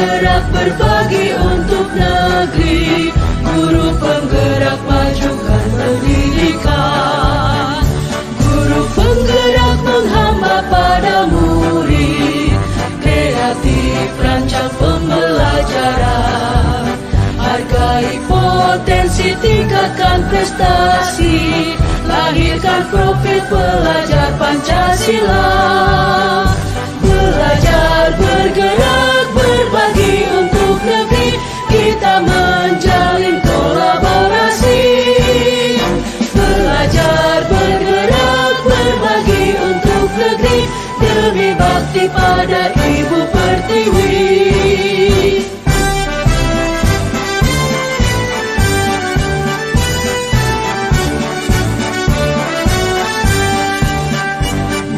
bergerak berbagi untuk negeri, guru penggerak majukan pendidikan, guru penggerak menghamba pada murid, kreatif rancang pembelajaran, hargai potensi, tingkatkan prestasi, lahirkan profil pelajar Pancasila. Belajar, bergerak, berbagi untuk negeri, kita menjalin kolaborasi. Belajar, bergerak, berbagi untuk negeri, demi bakti pada Ibu Pertiwi.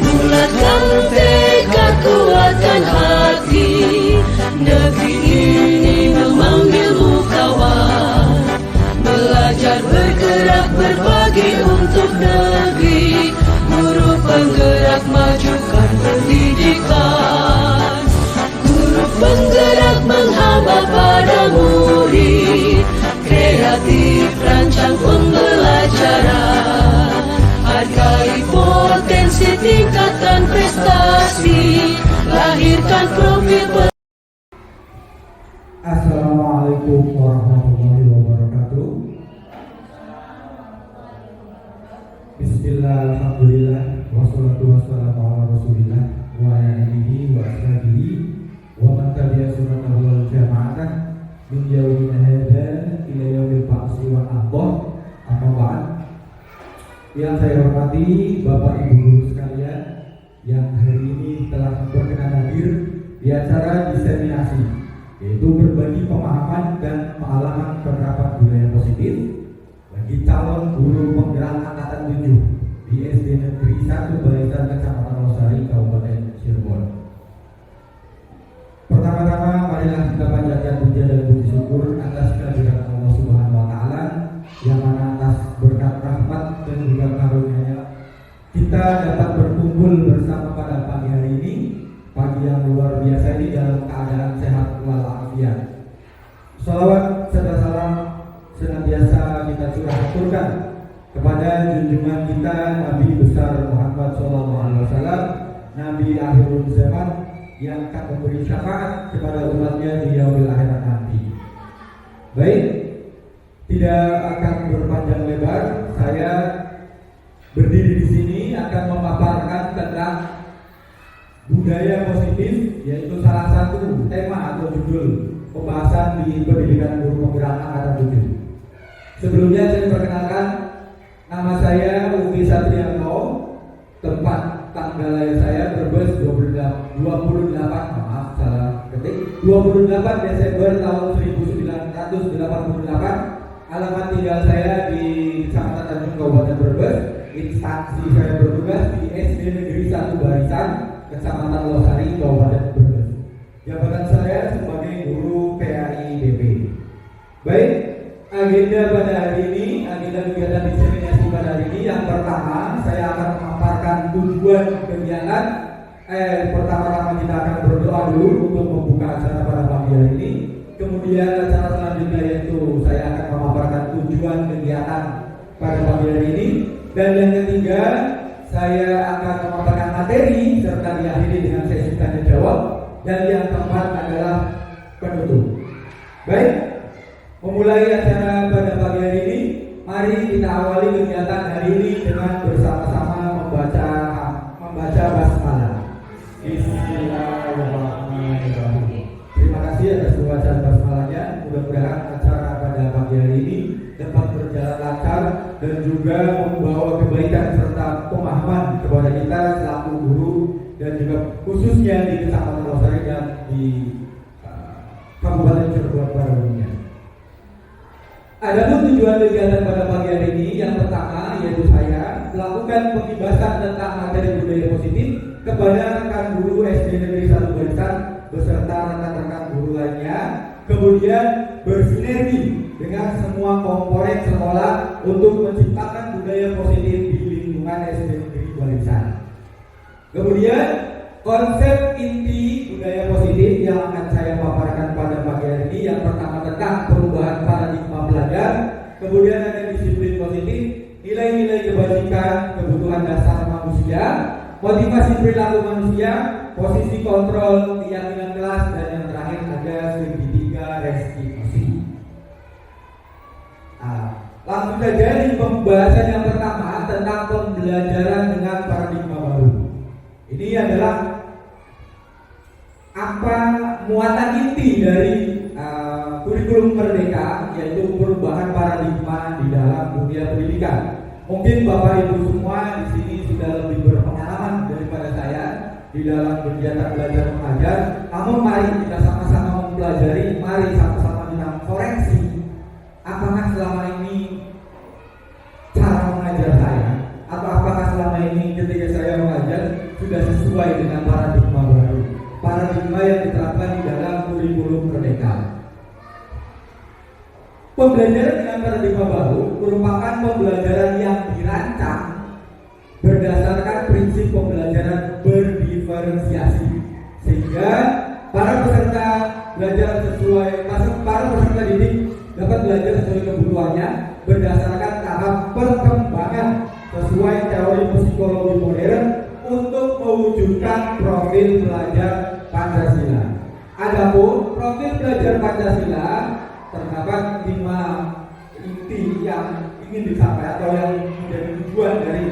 Bulatkan tekad, kuatkan hati, negeri ini memanggilmu kawan. Belajar, bergerak, berbagi untuk negeri, guru penggerak majukan pendidikan, guru penggerak menghamba pada murid, kreatif rancang pembelajaran, hargai potensi, tingkatkan prestasi, lahirkan profil. Assalamualaikum warahmatullahi wabarakatuh. Bismillah, alhamdulillah, wassalatu wassalamu ala rasulillah wa ala alihi wa ashabihi wa man tabi'a sunnatahu wal jama'ah min yaumina hadza ila yaumil ba'tsi wal akhbar. Amma ba'd. Yang saya hormati Bapak Ibu guru sekalian yang hari ini telah berkenan hadir di acara diseminasi, yaitu berbagi pemahaman dan pengalaman penerapan budaya positif bagi calon guru penggerak angkatan 7 di SD Negeri 1 Barisan Kecamatan Losari, Kabupaten Cirebon. Pertama-tama marilah kita panjatkan puja dan puji syukur atas kehadiran Allah Subhanahu wa taala yang mana atas berkat rahmat dan juga karunia-Nya kita dapat berkumpul bersama pada pagi hari ini, pagi yang luar biasa ini dalam keadaan sehat walafiat. Shalawat serta salam senantiasa kita curahkan kepada junjungan kita Nabi besar Muhammad SAW, Nabi akhirul zaman yang akan memberi syafaat kepada umatnya di yaumil akhirat nanti. Baik, tidak akan berpanjang lebar, saya berdiri di sini akan memaparkan tentang budaya positif, yaitu salah satu tema atau judul pembahasan di pendidikan guru penggerak angkatan 7. Sebelumnya saya perkenalkan, nama saya Uki Satriano, tempat tanggal lahir saya Brebes 28 Desember tahun 1988. Alamat tinggal saya di Kecamatan Tanjung, Kabupaten Brebes. Instansi saya bertugas di SD Negeri 1 Barisan, Kecamatan Losari, Kabupaten Brebes. Jabatan saya sebagai guru PAI-BP. Baik, agenda pada hari ini, agenda kegiatan diseminasi pada hari ini, yang pertama saya akan memaparkan tujuan kegiatan. Pertama-tama kita akan berdoa dulu untuk membuka acara pada pagi hari ini. Kemudian acara selanjutnya yaitu saya akan memaparkan tujuan kegiatan pada pagi hari ini. Dan yang ketiga, saya akan memaparkan materi serta diakhiri dengan sesi tanya jawab. Dan yang keempat adalah penutup. Baik, memulai acara pada pagi hari ini, mari kita awali kegiatan hari ini dengan bersama-sama membaca basmalah. Bismillahirrahmanirrahim. Terima kasih atas pembacaan basmalahnya. Mudah-mudahan acara pada pagi hari ini dapat berjalan lancar dan juga membawa kebaikan serta pemahaman kepada kita selaku guru dan juga khususnya di Kecamatan Losari dan di Kabupaten Cirebon pada umumnya. Adapun tujuan kegiatan pada pagi hari ini, yang pertama yaitu saya melakukan pengibasan tentang materi budaya positif kepada rekan guru SD Negeri 1 Barisan beserta rekan-rekan guru lainnya, kemudian bersinergi dengan semua komponen sekolah untuk menciptakan budaya positif di lingkungan SD Negeri Barisan. Kemudian konsep inti budaya positif yang akan saya paparkan pada pagi hari ini. Yang pertama tentang perubahan paradigma belajar, kemudian ada disiplin positif, nilai-nilai kebajikan, kebutuhan dasar manusia, motivasi perilaku manusia, posisi kontrol, keyakinan kelas, dan yang terakhir ada segitiga restitusi. Langsung saja di pembahasan yang pertama tentang pembelajaran dengan paradigma baru. Ini adalah apa muatan inti dari kurikulum Merdeka, yaitu perubahan paradigma di dalam dunia pendidikan. Mungkin Bapak Ibu semua di sini sudah lebih berpengalaman daripada saya di dalam kegiatan belajar mengajar. Namun mari kita sama-sama mempelajari, mari sama-sama kita koreksi. Apakah selama ini cara mengajar saya, atau apakah selama ini ketika saya mengajar sudah sesuai dengan paradigma baru, paradigma yang diterapkan di dalam kurikulum Merdeka. Pembelajaran dengan paradigma baru merupakan pembelajaran yang dirancang berdasarkan prinsip pembelajaran berdiferensiasi, sehingga para peserta didik dapat belajar sesuai kebutuhannya berdasarkan tahap perkembangan sesuai teori psikologi modern untuk mewujudkan profil belajar Pancasila. Adapun profil belajar Pancasila terdapat 5 inti yang ingin dicapai atau yang menjadi tujuan dari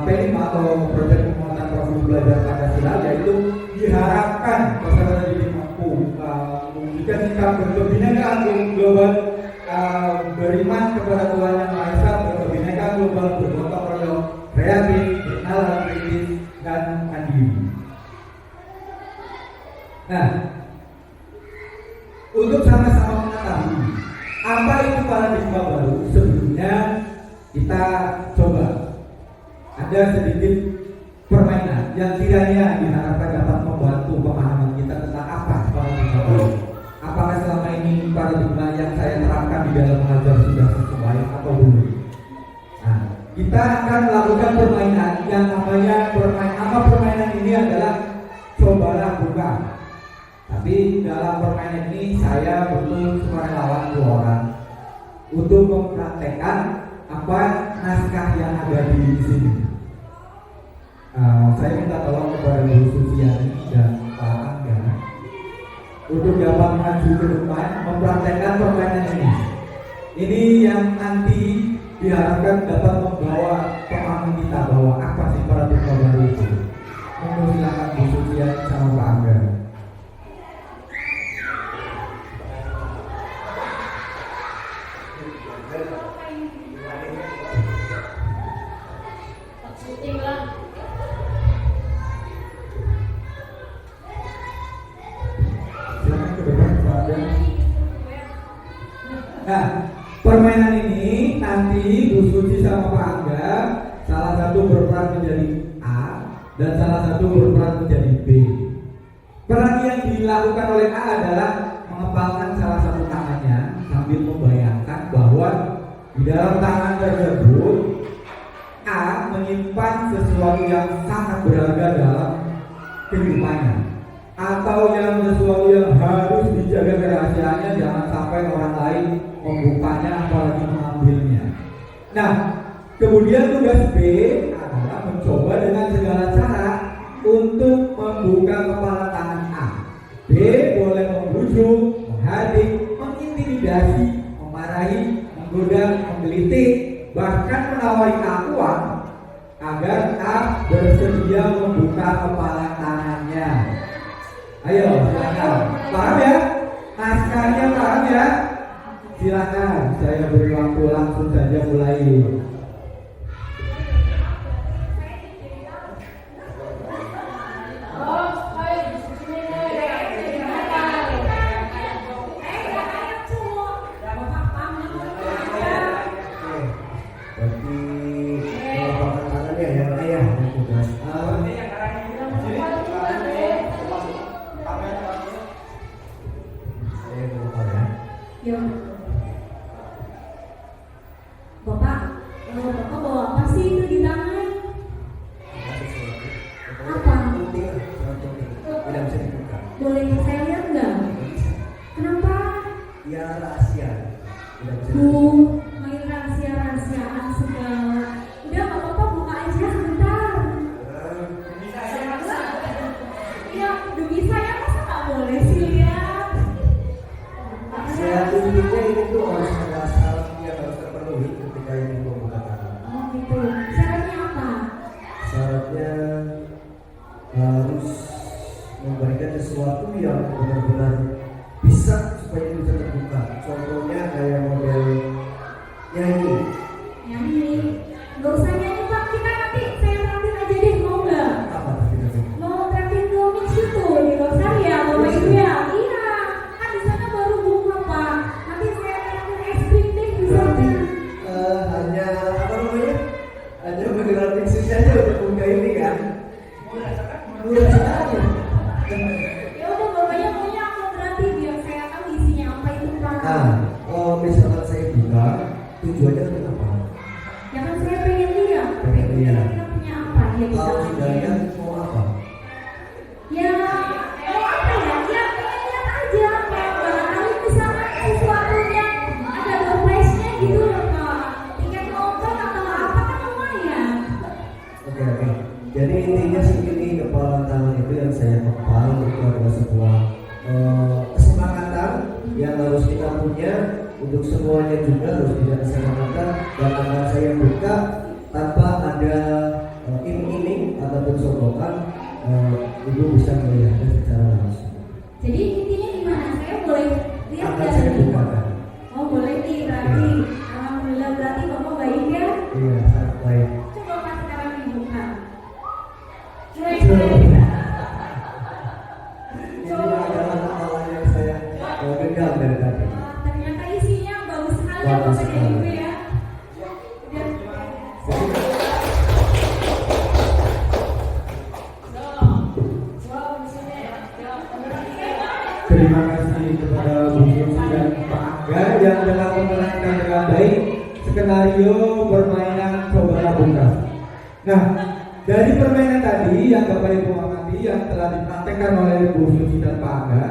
PEM atau proyek penguatan profil belajar Pancasila, yaitu diharapkan peserta didik mampu memiliki sikap berkebinekaan global, beriman kepada Tuhan Yang Maha Esa, berkebinekaan global, bergotong royong, kreatif, bernalar, kritis, dan mandiri. Nah, untuk sama-sama mengetahui apa itu paradigma baru, sebelumnya kita coba ada sedikit permainan yang kiranya diharapkan dapat membantu pemahaman kita tentang apa paradigma baru. Apakah selama ini paradigma yang saya terapkan di dalam mengajar sudah sesuai atau belum? Nah, kita akan melakukan permainan yang namanya permainan ini adalah cobalah buka. Tapi dalam permainan ini saya butuh sukarelawan 2 orang untuk mempraktekkan apa naskah yang ada di sini. Saya minta tolong kepada Bu Susiani dan Pak Angga untuk dapat maju ke depan mempraktekkan permainan ini. Ini yang nanti diharapkan dapat membawa pemahaman kita bahwa apa sih paradigma baru itu. Silakan Bu Susiani sama Pak Angga. Nah, permainan ini nanti Bu Suci sama Pak Angga salah satu berperan menjadi A dan salah satu berperan menjadi B. Peran yang dilakukan oleh A adalah mengepalkan salah satu tangannya sambil membayangkan bahwa di dalam tangan tersebut A menyimpan sesuatu yang sangat berharga dalam kehidupannya, atau yang sesuatu yang harus dijaga kerahasiaannya, jangan sampai orang lain membukanya apalagi mengambilnya. Nah, kemudian tugas B adalah mencoba dengan segala cara untuk membuka kepala tangan A. B boleh membujuk, menghadik, mengintimidasi, memarahi, menggoda, menggelitik, bahkan menawari A uang agar A bersedia membuka kepala tangannya. Ayo, silakan. Paham ya? Naskahnya paham ya? Silakan, saya beri waktu langsung saja mulai. Bapak bawa apa sih itu di tangan? Apa? Boleh saya lihat nggak? rahasia. Tidak bisa. Main rahasia-rahasiaan segala. Udah nggak apa-apa, buka aja sebentar. Ya, demi saya masa nggak boleh sih lihat? Saya pikirnya ini tuh harus ada syarat yang harus terpenuhi ketika ini pembukaan. Oh gitu. Syaratnya apa? Syaratnya harus memberikan sesuatu yang benar-benar bisa supaya itu bisa terbuka. Contohnya kayak model nyanyi. Nyanyi. Nggak usah nyanyi Pak, kita nanti saya traktir aja deh, mau nggak? Apa tadi katanya? Mau traktir ke mix itu di Rosaria, Bapak Ibu ya? Iya, kan di sana baru buka Pak. Nanti saya traktir es krim deh di Berarti sana. hanya apa namanya? Hanya menggelar fiksi saja untuk buka ini kan? Murah sekali. Ya udah bapaknya maunya apa berarti biar saya tahu isinya apa itu Pak. Nah, kalau misalkan saya buka, tujuannya kenapa? Ya kan saya pengen lihat. Pengen lihat. Kita punya apa? Ya bisa Kalau aja. sudah lihat mau apa? Ya mau apa ya? Ya pengen lihat aja. Kayak barangkali misalnya sesuatu yang ada surprise-nya gitu loh Pak. Tiket nonton atau apa kan lumayan. Oke. Jadi intinya sih ini kepala tangan itu yang saya kepal itu adalah sebuah kesepakatan yang harus kita punya untuk semuanya juga harus tidak disamakan dan akan saya buka tanpa ada iming-iming ataupun sokongan ibu bisa melihatnya secara langsung. Jadi intinya gimana? Saya boleh lihat Akan nggak saya nih? bukakan. Oh boleh nih berarti. Alhamdulillah berarti Bapak baik ya. Iya, sangat baik. Coba Pak sekarang dibuka. Ini adalah kepala yang saya genggam dari tadi. Ternyata isinya bagus sekali ya Bagus Bapak dan sekali. Ibu ya. Dan Terima kasih kepada Bu Susi dan Pak Angga yang telah memenangkan dengan baik skenario permainan Coba Buka. Nah, dari permainan tadi yang Bapak Ibu amati yang telah dipraktekkan oleh Bu Susi dan Pak Angga,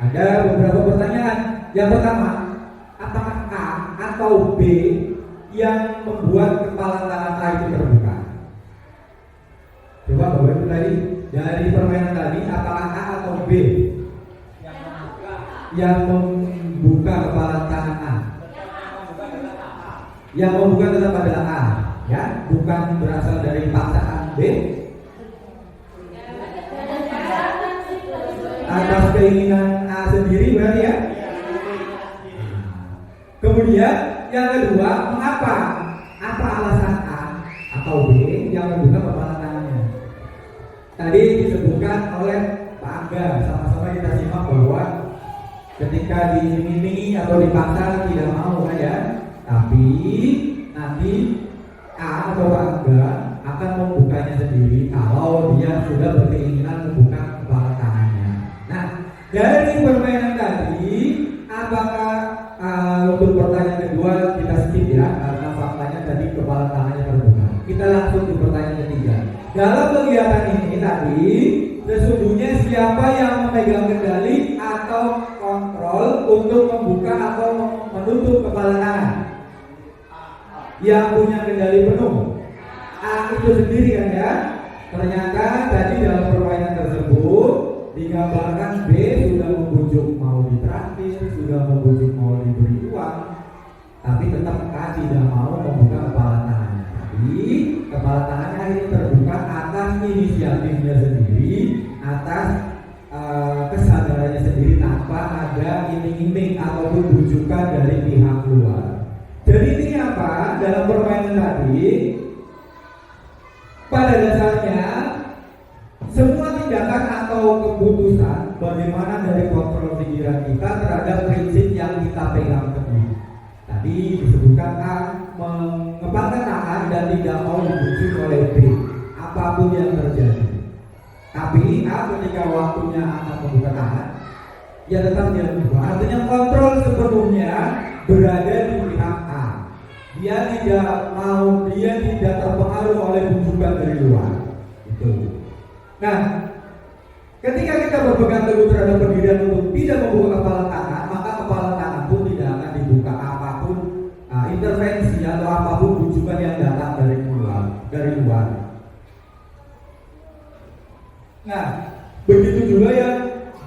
ada beberapa pertanyaan. Yang pertama, apakah A atau B yang membuat kepala tangan A itu terbuka? Coba Bapak Ibu tadi dari permainan tadi, apakah A atau B yang membuka kepala tangan A? Yang membuka tetap adalah A, ya, bukan berasal dari paksaan B atas keinginan A sendiri berarti ya. Kemudian yang kedua, mengapa? Apa alasan A atau B yang membuka kepala tangannya? Tadi disebutkan oleh Pak Angga, sama-sama kita simak bahwa ketika diiming-imingi atau dipaksa tidak mau kan ya, tapi nanti A atau Pak Angga akan membukanya sendiri kalau dia sudah berkeinginan membuka kepala tangannya. Nah, dari permainan tadi, apakah untuk pertanyaan kedua kita skip ya, karena faktanya tadi kepala tangannya terbuka. Kita langsung di pertanyaan ketiga. Dalam kegiatan ini tadi, sesungguhnya siapa yang memegang kendali atau kontrol untuk membuka atau menutup kepala tangan? Yang punya kendali penuh A itu sendiri kan ya. Ternyata tadi dalam permainan tersebut digambarkan B sudah membujuk mau ditraktir, sudah membujuk mau diberi uang, tapi tetap A tidak mau membuka kepala tangannya. Tapi kepala tangannya akhirnya terbuka atas inisiatifnya sendiri, atas kesadarannya sendiri tanpa ada iming-iming ataupun bujukan dari pihak luar. Jadi ini apa? Dalam permainan tadi, pada dasarnya semua tindakan atau keputusan bagaimana dari kontrol pikiran kita terhadap prinsip yang kita pegang teguh. Tadi disebutkan A mengepalkan tangan dan tidak mau dibujuk oleh B apapun yang terjadi. Tapi A ketika waktunya akan membuka tangan, ya tetap dia membuka. Artinya kontrol sepenuhnya berada di pihak A. Dia tidak mau, dia tidak terpengaruh oleh bujukan dari luar. Itu. Nah, ketika kita berpegang teguh terhadap pendirian untuk tidak membuka kepala tangan, maka kepala tangan pun tidak intervensi atau apapun rujukan yang datang dari luar. Nah, begitu juga yang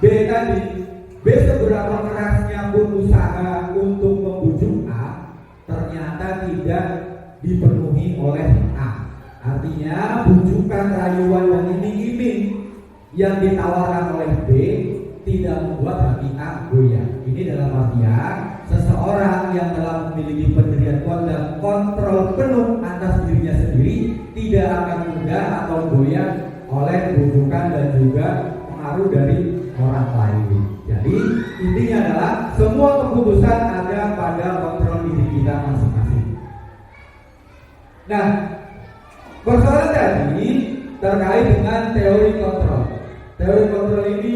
B tadi. B seberapa kerasnya pun usaha untuk membujuk A, ternyata tidak dipenuhi oleh A. Artinya bujukan, rayuan, dan iming-iming yang ditawarkan oleh B tidak membuat hati A goyah. Ini dalam artian seseorang yang telah memiliki pendirian kuat dan kontrol penuh atas dirinya sendiri tidak akan mudah atau goyah oleh bujukan dan juga pengaruh dari orang lain. Jadi intinya adalah semua keputusan ada pada kontrol diri kita masing-masing. Nah, persoalan tadi terkait dengan teori kontrol. Teori kontrol ini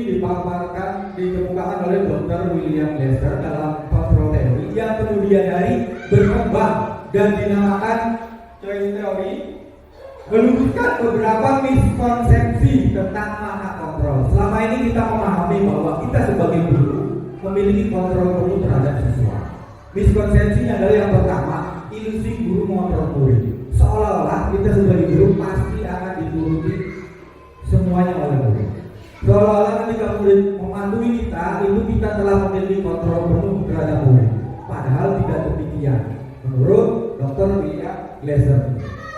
dikemukakan oleh Dr. William Glasser dalam kontrol teori yang kemudian dari berkembang dan dinamakan choice theory, menunjukkan beberapa miskonsepsi tentang makna kontrol. Selama ini kita memahami bahwa kita sebagai guru memiliki kontrol penuh terhadap siswa. Miskonsepsinya adalah yang pertama, ilusi guru mengontrol murid. Seolah-olah kita sebagai guru pasti akan dituruti semuanya oleh murid. Seolah-olah ketika murid mematuhi kita, itu kita telah memiliki kontrol penuh terhadap murid. Padahal tidak demikian, menurut Dr. William Glasser.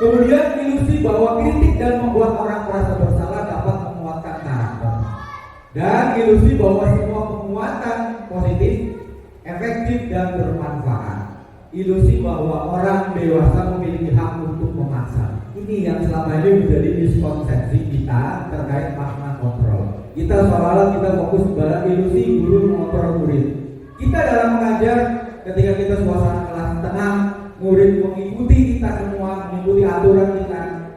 Kemudian ilusi bahwa kritik dan membuat orang merasa bersalah dapat menguatkan karakter. Dan ilusi bahwa semua penguatan positif, efektif dan bermanfaat. Ilusi bahwa orang dewasa memiliki hak untuk memaksa. Ini yang selama ini menjadi miskonsepsi kita terkait makna kontrol. Kita seolah-olah kita fokus pada ilusi guru mengontrol murid. Kita dalam mengajar, ketika kita suasana kelas tenang, murid mengikuti kita semua, mengikuti aturan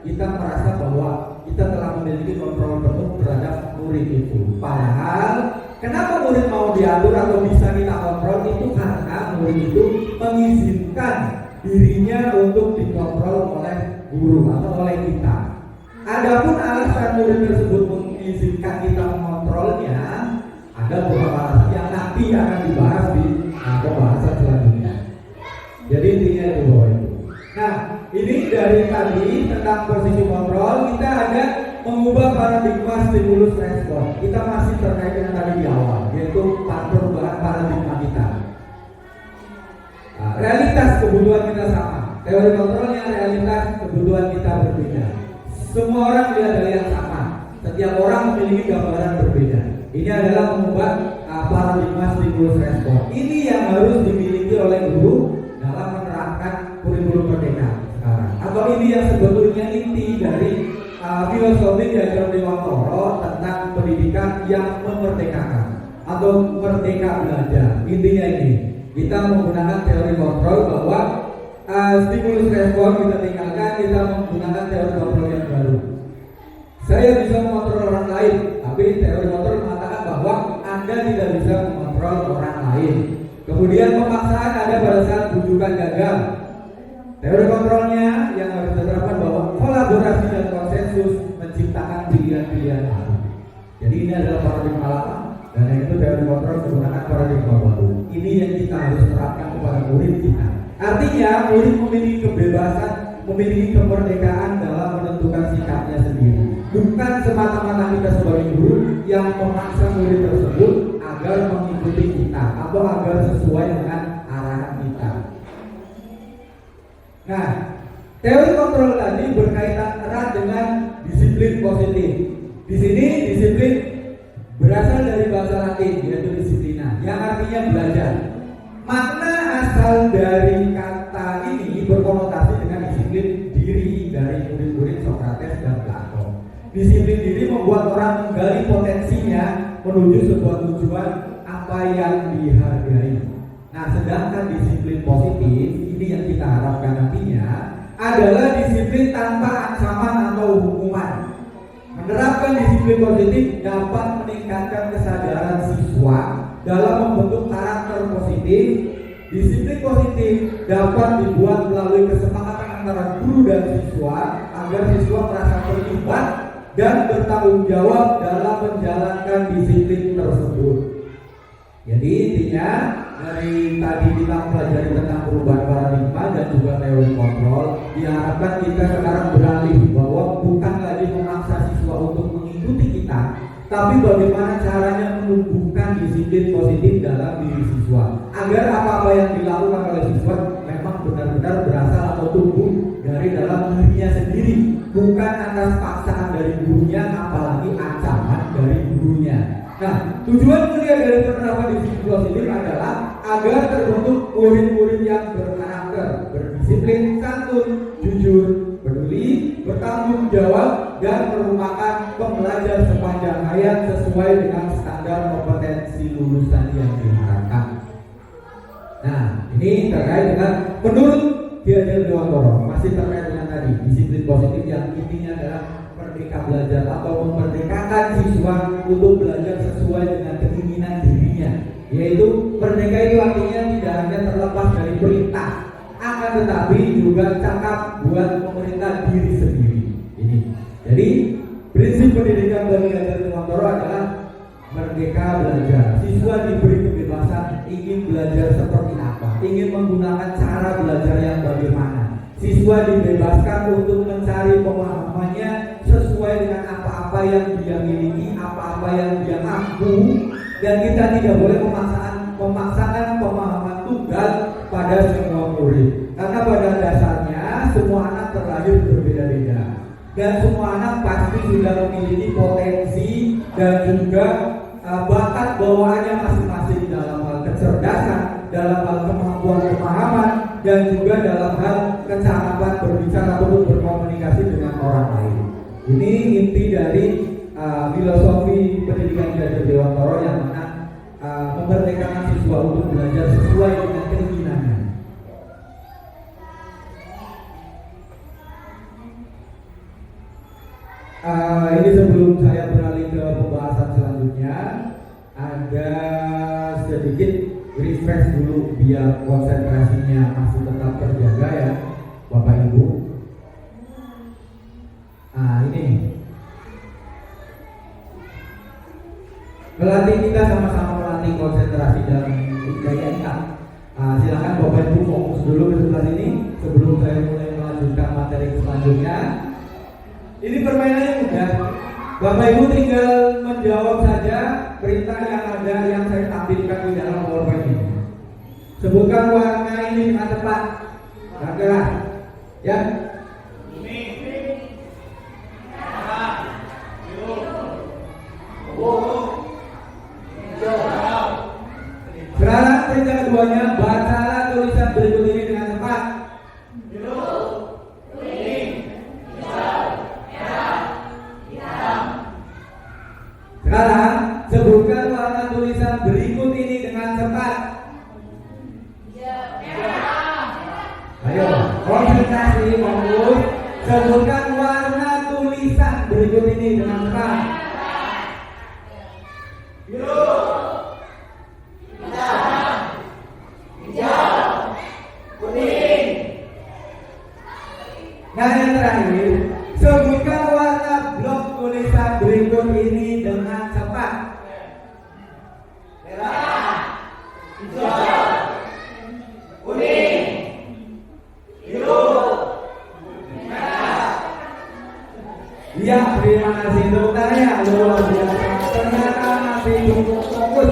kita merasa bahwa kita telah memiliki kontrol penuh terhadap murid itu. Padahal kenapa murid mau diatur atau bisa kita kontrol itu karena murid itu mengizinkan dirinya untuk dikontrol oleh guru atau oleh kita. Adapun alasan murid tersebut mengizinkan kita mengontrolnya, ada beberapa alasan yang nanti akan dibahas di pembahasan selanjutnya. Jadi intinya itu bahwa itu. Nah, ini dari tadi tentang posisi kontrol, kita ada mengubah paradigma stimulus respon. Kita masih terkait dengan tadi di awal, yaitu perubahan paradigma kita. Realitas kebutuhan kita sama. Teori kontrolnya realitas kebutuhan kita berbeda. Semua orang melihat hal yang sama. Setiap orang memiliki gambaran berbeda. Ini adalah mengubah paradigma stimulus respon. Ini yang harus dimiliki oleh guru dalam menerapkan kurikulum merdeka sekarang. Atau ini yang sebetulnya inti dari filosofi diagram Dewantoro tentang pendidikan yang memerdekakan atau merdeka belajar. Intinya ini, kita menggunakan teori kontrol bahwa stimulus respon kita tinggalkan, kita menggunakan teori kontrol yang baru. Saya bisa mengontrol orang lain, tapi teori kontrol mengatakan bahwa Anda tidak bisa mengontrol orang lain. Kemudian pemaksaan ada pada saat bujukan gagal. Teori kontrolnya yang harus diterapkan bahwa kolaborasi dan konsensus menciptakan pilihan-pilihan baru. Jadi ini adalah paradigma lama dan yang itu teori kontrol menggunakan paradigma baru. Ini yang kita harus terapkan kepada murid kita. Artinya murid memiliki kebebasan, memiliki kemerdekaan dalam menentukan sikapnya sendiri. Bukan semata-mata kita sebagai guru yang memaksa murid tersebut agar mengikuti kita atau agar sesuai dengan arahan kita. Nah, teori kontrol tadi berkaitan erat dengan disiplin positif. Di sini disiplin berasal dari bahasa Latin, yaitu disiplina, yang artinya belajar. Makna asal dari kata ini berkonotasi dengan disiplin diri dari murid-murid Sokrates dan Plato. Disiplin diri membuat orang menggali potensinya menuju sebuah tujuan apa yang dihargai. Nah, sedangkan disiplin positif ini yang kita harapkan nantinya adalah disiplin tanpa ancaman atau hukuman. Menerapkan disiplin positif dapat meningkatkan kesadaran siswa dalam membentuk karakter positif. Disiplin positif dapat dibuat melalui kesepakatan antara guru dan siswa agar siswa merasa terlibat dan bertanggung jawab dalam menjalankan disiplin tersebut. Jadi intinya dari tadi kita pelajari tentang perubahan paradigma dan juga teori kontrol, diharapkan kita sekarang beralih bahwa bukan lagi memaksa siswa untuk mengikuti kita, tapi bagaimana caranya menumbuhkan disiplin positif dalam diri siswa agar apa-apa yang dilakukan oleh siswa memang benar-benar berasal atau tumbuh dari dalam dirinya sendiri, bukan atas paksaan dari gurunya, apalagi ancaman dari gurunya. Nah, tujuan mulia dari penerapan disiplin positif adalah agar terbentuk murid-murid yang berkarakter, berdisiplin, santun, jujur, peduli, bertanggung jawab, dan merupakan pembelajar sepanjang hayat sesuai dengan standar kompetensi lulusan yang diharapkan. Nah, ini terkait dengan menurut Ki Hajar Dewantara, masih terkait dengan tadi disiplin positif yang intinya adalah merdeka belajar atau memerdekakan siswa untuk belajar sesuai dengan keinginan dirinya, yaitu merdeka itu artinya tidak hanya terlepas dari perintah, akan tetapi juga cakap buat pemerintah diri sendiri. Ini jadi prinsip pendidikan dari Hajar Dewantara adalah merdeka belajar. Siswa diberi kebebasan ingin belajar seperti apa, ingin menggunakan cara belajar yang bagaimana. Siswa dibebaskan untuk mencari pemahamannya sesuai dengan apa-apa yang dia miliki, apa-apa yang dia mampu, dan kita tidak boleh memaksakan pemahaman tunggal pada semua murid. Karena pada dasarnya semua anak terlahir berbeda-beda, dan semua anak pasti sudah memiliki potensi dan juga bakat bawaannya masing-masing dalam hal kecerdasan, dalam hal kemampuan pemahaman, dan juga dalam hal kecakapan berbicara ataupun berkomunikasi dengan orang lain. Ini inti dari filosofi pendidikan Ki Hajar Dewantara yang mana memerdekakan siswa untuk belajar sesuai dengan keinginannya. Ini sebelum saya beralih ke pembahasan selanjutnya, ada sedikit refresh dulu biar konsentrasinya masih tetap terjaga ya, Bapak Ibu. Ini melatih kita sama-sama melatih konsentrasi dan daya ingat. Silakan Bapak Ibu fokus dulu ke sebelah sini sebelum saya mulai melanjutkan materi selanjutnya. Ini permainannya mudah. Bapak Ibu tinggal menjawab saja perintah yang ada yang saya tampilkan di dalam PowerPoint ini. Sebutkan warna ini dengan tepat. Gerak, ya. Sekarang perintah keduanya, bacalah tulisan berikut ini dengan tepat. Sekarang sebutkan warna tulisan berikut ini dengan cepat. Ayo, konsentrasi, fokus. Sebutkan warna tulisan berikut ini dengan cepat. Nah, yang terakhir, sebutkan warna blok tulisan berikut ini dengan cepat. Merah, hijau, kuning, biru, merah. Ya, terima kasih untuk tanya. Luar biasa. Ternyata masih cukup fokus.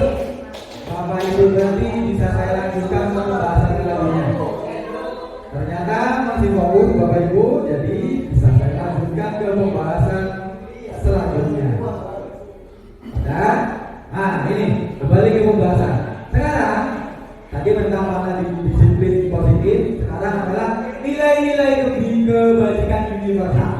Bapak Ibu berarti bisa saya lanjutkan ke pembahasan selanjutnya. Ternyata masih fokus Bapak Ibu, jadi bisa saya lanjutkan ke pembahasan selanjutnya. Dan, ini kembali ke pembahasan. Sekarang tadi tentang mana disiplin positif, sekarang adalah nilai-nilai kebajikan universal.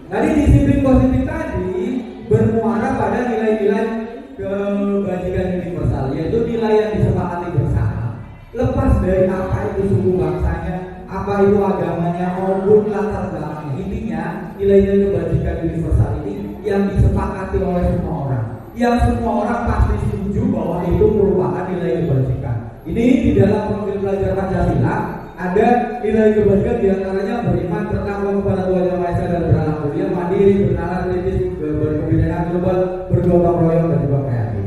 Tadi disiplin positif tadi bermuara pada nilai-nilai kebajikan universal, yaitu nilai yang disepakati bersama. Lepas dari apa itu suku bangsanya, apa itu agamanya maupun latar belakangnya, intinya nilai-nilai kebajikan universal ini yang disepakati oleh semua orang, yang semua orang pasti setuju bahwa itu merupakan nilai kebajikan. Ini di dalam profil belajar Pancasila ada nilai kebajikan diantaranya beriman, bertakwa kepada Tuhan Yang Maha Esa dan beranak mulia, mandiri, bernalar, kritis, berkebudayaan global, bergotong royong dan juga kreatif.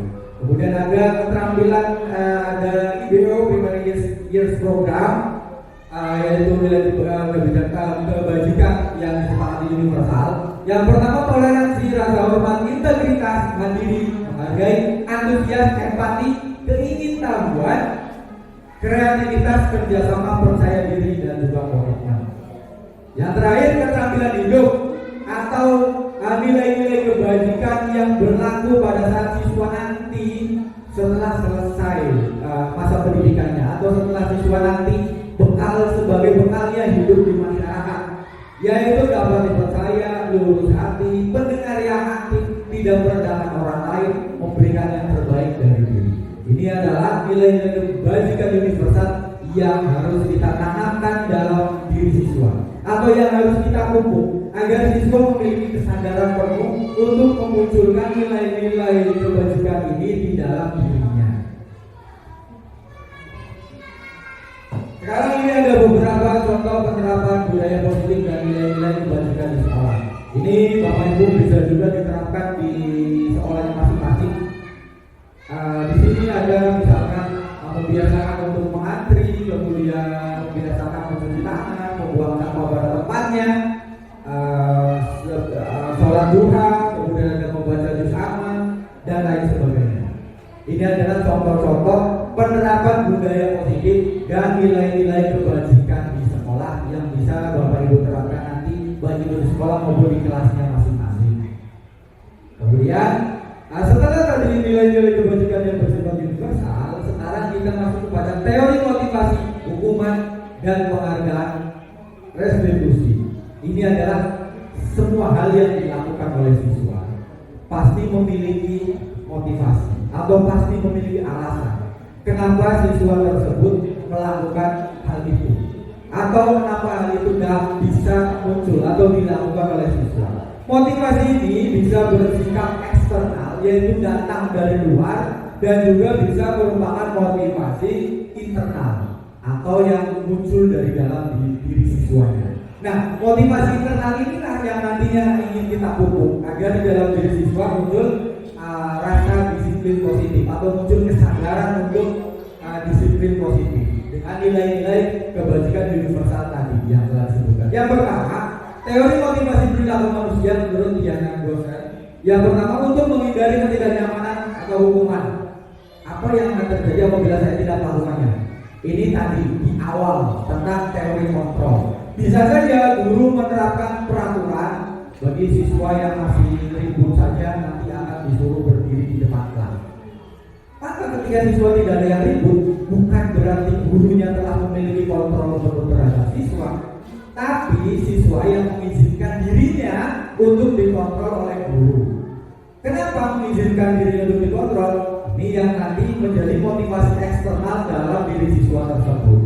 Kemudian ada keterampilan ada IBO Primary Years Program, yaitu nilai kebajikan yang disepakati universal. Yang pertama toleransi, rasa hormat, integritas, mandiri, menghargai, antusias, empati, keingintahuan, kreativitas, kerjasama, percaya diri, dan juga komitmen. Yang terakhir keterampilan hidup atau nilai-nilai kebajikan yang berlaku pada saat siswa nanti setelah selesai masa pendidikannya atau setelah siswa nanti sebagai bekalnya hidup di masyarakat, yaitu dapat dipercaya, lurus hati, pendengar yang aktif, tidak merendahkan orang lain, memberikan yang terbaik dari diri. Ini adalah nilai-nilai kebajikan universal yang harus kita tanamkan dalam diri siswa atau yang harus kita pupuk agar siswa memiliki kesadaran penuh untuk memunculkan nilai-nilai kebajikan ini di dalam dirinya. Sekarang ini ada beberapa contoh penerapan budaya positif dan nilai-nilai kebajikan di sekolah. Ini Bapak Ibu bisa juga diterapkan di sekolahnya masing-masing. Di sini ada misalkan membiasakan untuk mengantri, kemudian membiasakan mencuci tangan, membuang sampah pada tempatnya, sholat duha, kemudian ada membaca juz aman dan lain sebagainya. Ini adalah contoh-contoh penerapan budaya positif dan nilai-nilai kebajikan di sekolah yang bisa Bapak Ibu terapkan nanti baik itu di sekolah maupun di kelasnya masing-masing. Kemudian setelah tadi nilai-nilai kebajikan yang bersifat universal, sekarang kita masuk kepada teori motivasi, hukuman, dan penghargaan restitusi. Ini adalah semua hal yang dilakukan oleh siswa pasti memiliki motivasi atau pasti memiliki alasan kenapa siswa tersebut melakukan hal itu atau kenapa hal itu tidak bisa muncul atau dilakukan oleh siswa. Motivasi ini bisa bersikap eksternal, yaitu datang dari luar, dan juga bisa merupakan motivasi internal atau yang muncul dari dalam diri siswanya. Nah, motivasi internal inilah yang nantinya ingin kita pupuk agar di dalam diri siswa muncul rasa disiplin positif atau muncul kesadaran untuk disiplin positif dengan nilai-nilai kebajikan universal tadi yang telah disebutkan. Yang pertama, teori motivasi perilaku manusia menurut Diana Gosen. Yang pertama, untuk menghindari ketidaknyamanan atau hukuman. Apa yang akan terjadi apabila saya tidak melakukannya? Ini tadi di awal tentang teori kontrol. Bisa saja guru menerapkan peraturan bagi siswa yang masih ribut saja nanti akan disuruh berdiri di depan kelas. Maka ketika siswa tidak ada yang ribut, bukan berarti gurunya telah memiliki kontrol penuh terhadap siswa, tapi siswa yang mengizinkan dirinya untuk dikontrol oleh guru. Kenapa mengizinkan dirinya untuk dikontrol? Ini yang nanti menjadi motivasi eksternal dalam diri siswa tersebut.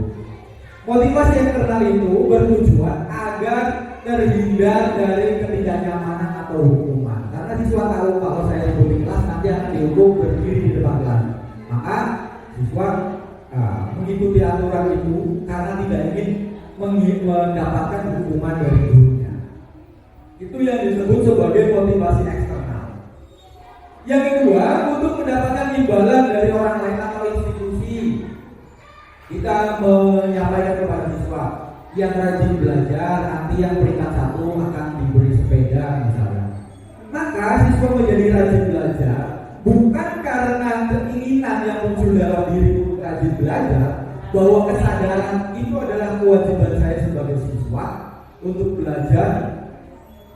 Motivasi eksternal itu bertujuan agar terhindar dari ketidaknyamanan atau hukuman. Karena siswa tahu kalau saya ribut di kelas nanti akan dihukum berdiri di depan kelas. Maka siswa mengikuti aturan itu karena tidak ingin mendapatkan hukuman dari gurunya. Itu yang disebut sebagai motivasi eksternal. Yang kedua, untuk mendapatkan imbalan dari orang lain atau institusi. Kita menyampaikan kepada siswa yang rajin belajar, nanti yang peringkat 1 akan diberi sepeda misalnya. Maka siswa menjadi rajin belajar bukan karena keinginan yang muncul dalam diri untuk rajin belajar, bahwa kesadaran itu adalah kewajiban saya sebagai siswa untuk belajar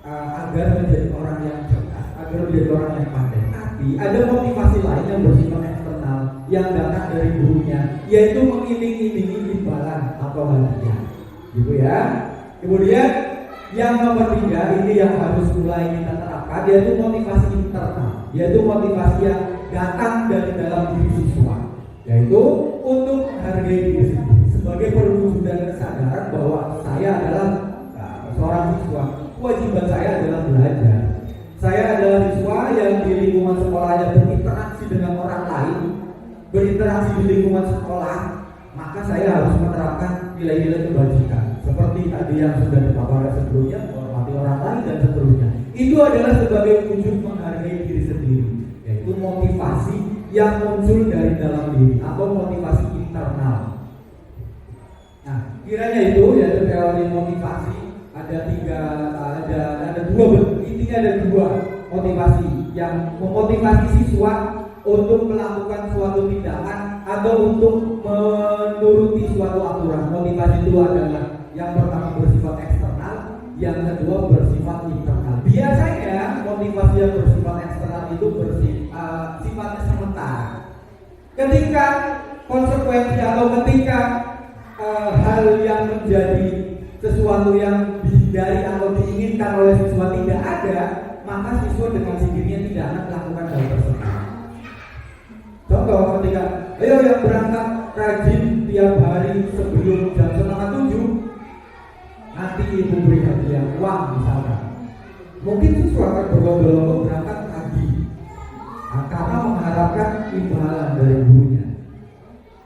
agar menjadi orang yang cerdas, agar menjadi orang yang pandai. Tapi ada motivasi lain yang bersifat eksternal yang datang dari gurunya, yaitu mengiming-imingi imbalan atau hadiah, gitu ya. Kemudian yang nomor 3 ini yang harus mulai kita terapkan, yaitu motivasi internal, yaitu motivasi yang datang dari dalam diri siswa, yaitu untuk menghargai diri sendiri sebagai perwujudan kesadaran bahwa saya adalah seorang siswa, kewajiban saya adalah belajar. Saya adalah siswa yang di lingkungan sekolahnya berinteraksi dengan orang lain, berinteraksi di lingkungan sekolah, maka saya harus menerapkan nilai-nilai kebajikan seperti tadi yang sudah dipaparkan sebelumnya, menghormati orang lain dan seterusnya. Itu adalah sebagai wujud menghargai diri sendiri, yaitu motivasi yang muncul dari dalam diri atau motivasi internal. Nah, kiranya itu yaitu teori motivasi ada dua, intinya ada dua motivasi yang memotivasi siswa untuk melakukan suatu tindakan atau untuk menuruti suatu aturan. Motivasi itu adalah yang pertama bersifat eksternal, yang kedua bersifat internal. Biasanya motivasi yang bersifat eksternal itu sifatnya sementara. Ketika konsekuensi atau ketika hal yang menjadi sesuatu yang dihindari atau diinginkan oleh siswa tidak ada, maka siswa dengan sendirinya tidak akan melakukan hal tersebut. Contoh ketika, ayo yang berangkat rajin tiap hari sebelum jam 6:30, nanti ibu beri hadiah uang misalkan. Mungkin siswa akan berlomba-lomba berangkat pagi, karena mengharapkan imbalan dari gurunya.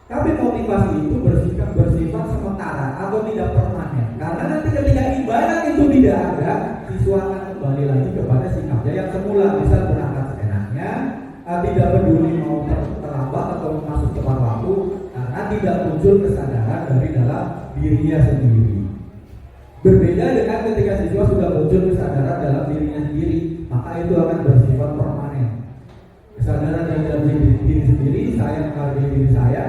Tapi motivasi itu bersifat sementara atau tidak permanen. Karena nanti ketika imbalan itu tidak ada, siswa akan kembali lagi kepada sikapnya yang semula, misal berangkat seenaknya, tidak peduli mau terlambat atau masuk tepat waktu, karena tidak muncul kesadaran dari dalam dirinya sendiri. Berbeda dengan ketika siswa sudah muncul kesadaran dalam dirinya sendiri, maka itu akan bersifat permanen. Kesadaran dari dalam diri sendiri, saya menghargai diri saya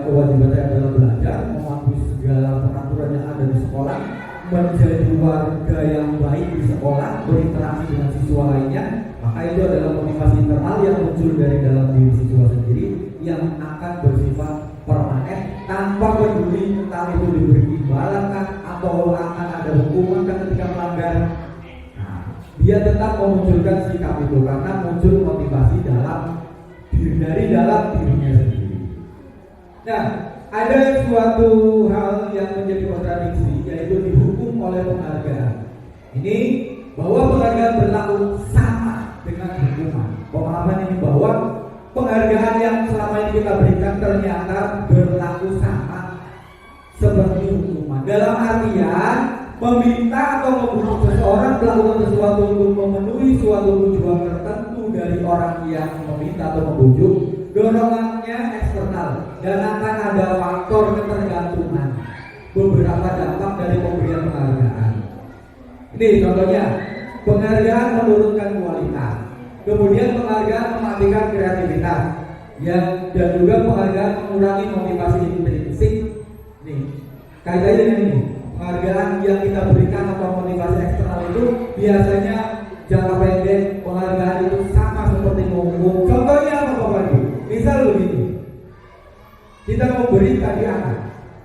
kewajiban saya adalah belajar, mematuhi segala peraturan yang ada di sekolah, menjadi warga yang baik di sekolah, berinteraksi dengan siswa lainnya. Maka itu adalah motivasi internal yang muncul dari dalam diri siswa sendiri yang akan bersifat permanen tanpa peduli entah itu diberi imbalan kan atau akan ada hukuman kan ketika melanggar. Nah, dia tetap memunculkan sikap itu karena muncul motivasi dari dalam dirinya sendiri. Nah, ada suatu hal yang menjadi kontradiksi, yaitu dihukum oleh penghargaan. Ini bahwa penghargaan berlaku sama dengan hukuman. Pemahaman ini bahwa penghargaan yang selama ini kita berikan ternyata berlaku sama seperti hukuman. Dalam artian meminta atau membujuk seseorang melakukan sesuatu untuk memenuhi suatu tujuan tertentu dari orang yang meminta atau membujuk, dorongannya eksternal dan akan ada faktor ketergantungan. Beberapa dampak dari pemberian penghargaan. Ini contohnya, penghargaan menurunkan kualitas, kemudian penghargaan mematikan kreativitas, dan juga penghargaan mengurangi motivasi intrinsik. Nih, kaitannya dengan ini, penghargaan yang kita berikan atau motivasi eksternal itu biasanya jangka pendek penghargaan itu sama seperti menghukum. Contohnya apa Bapak Ibu? Misal begini, kita mau beri tadi anak,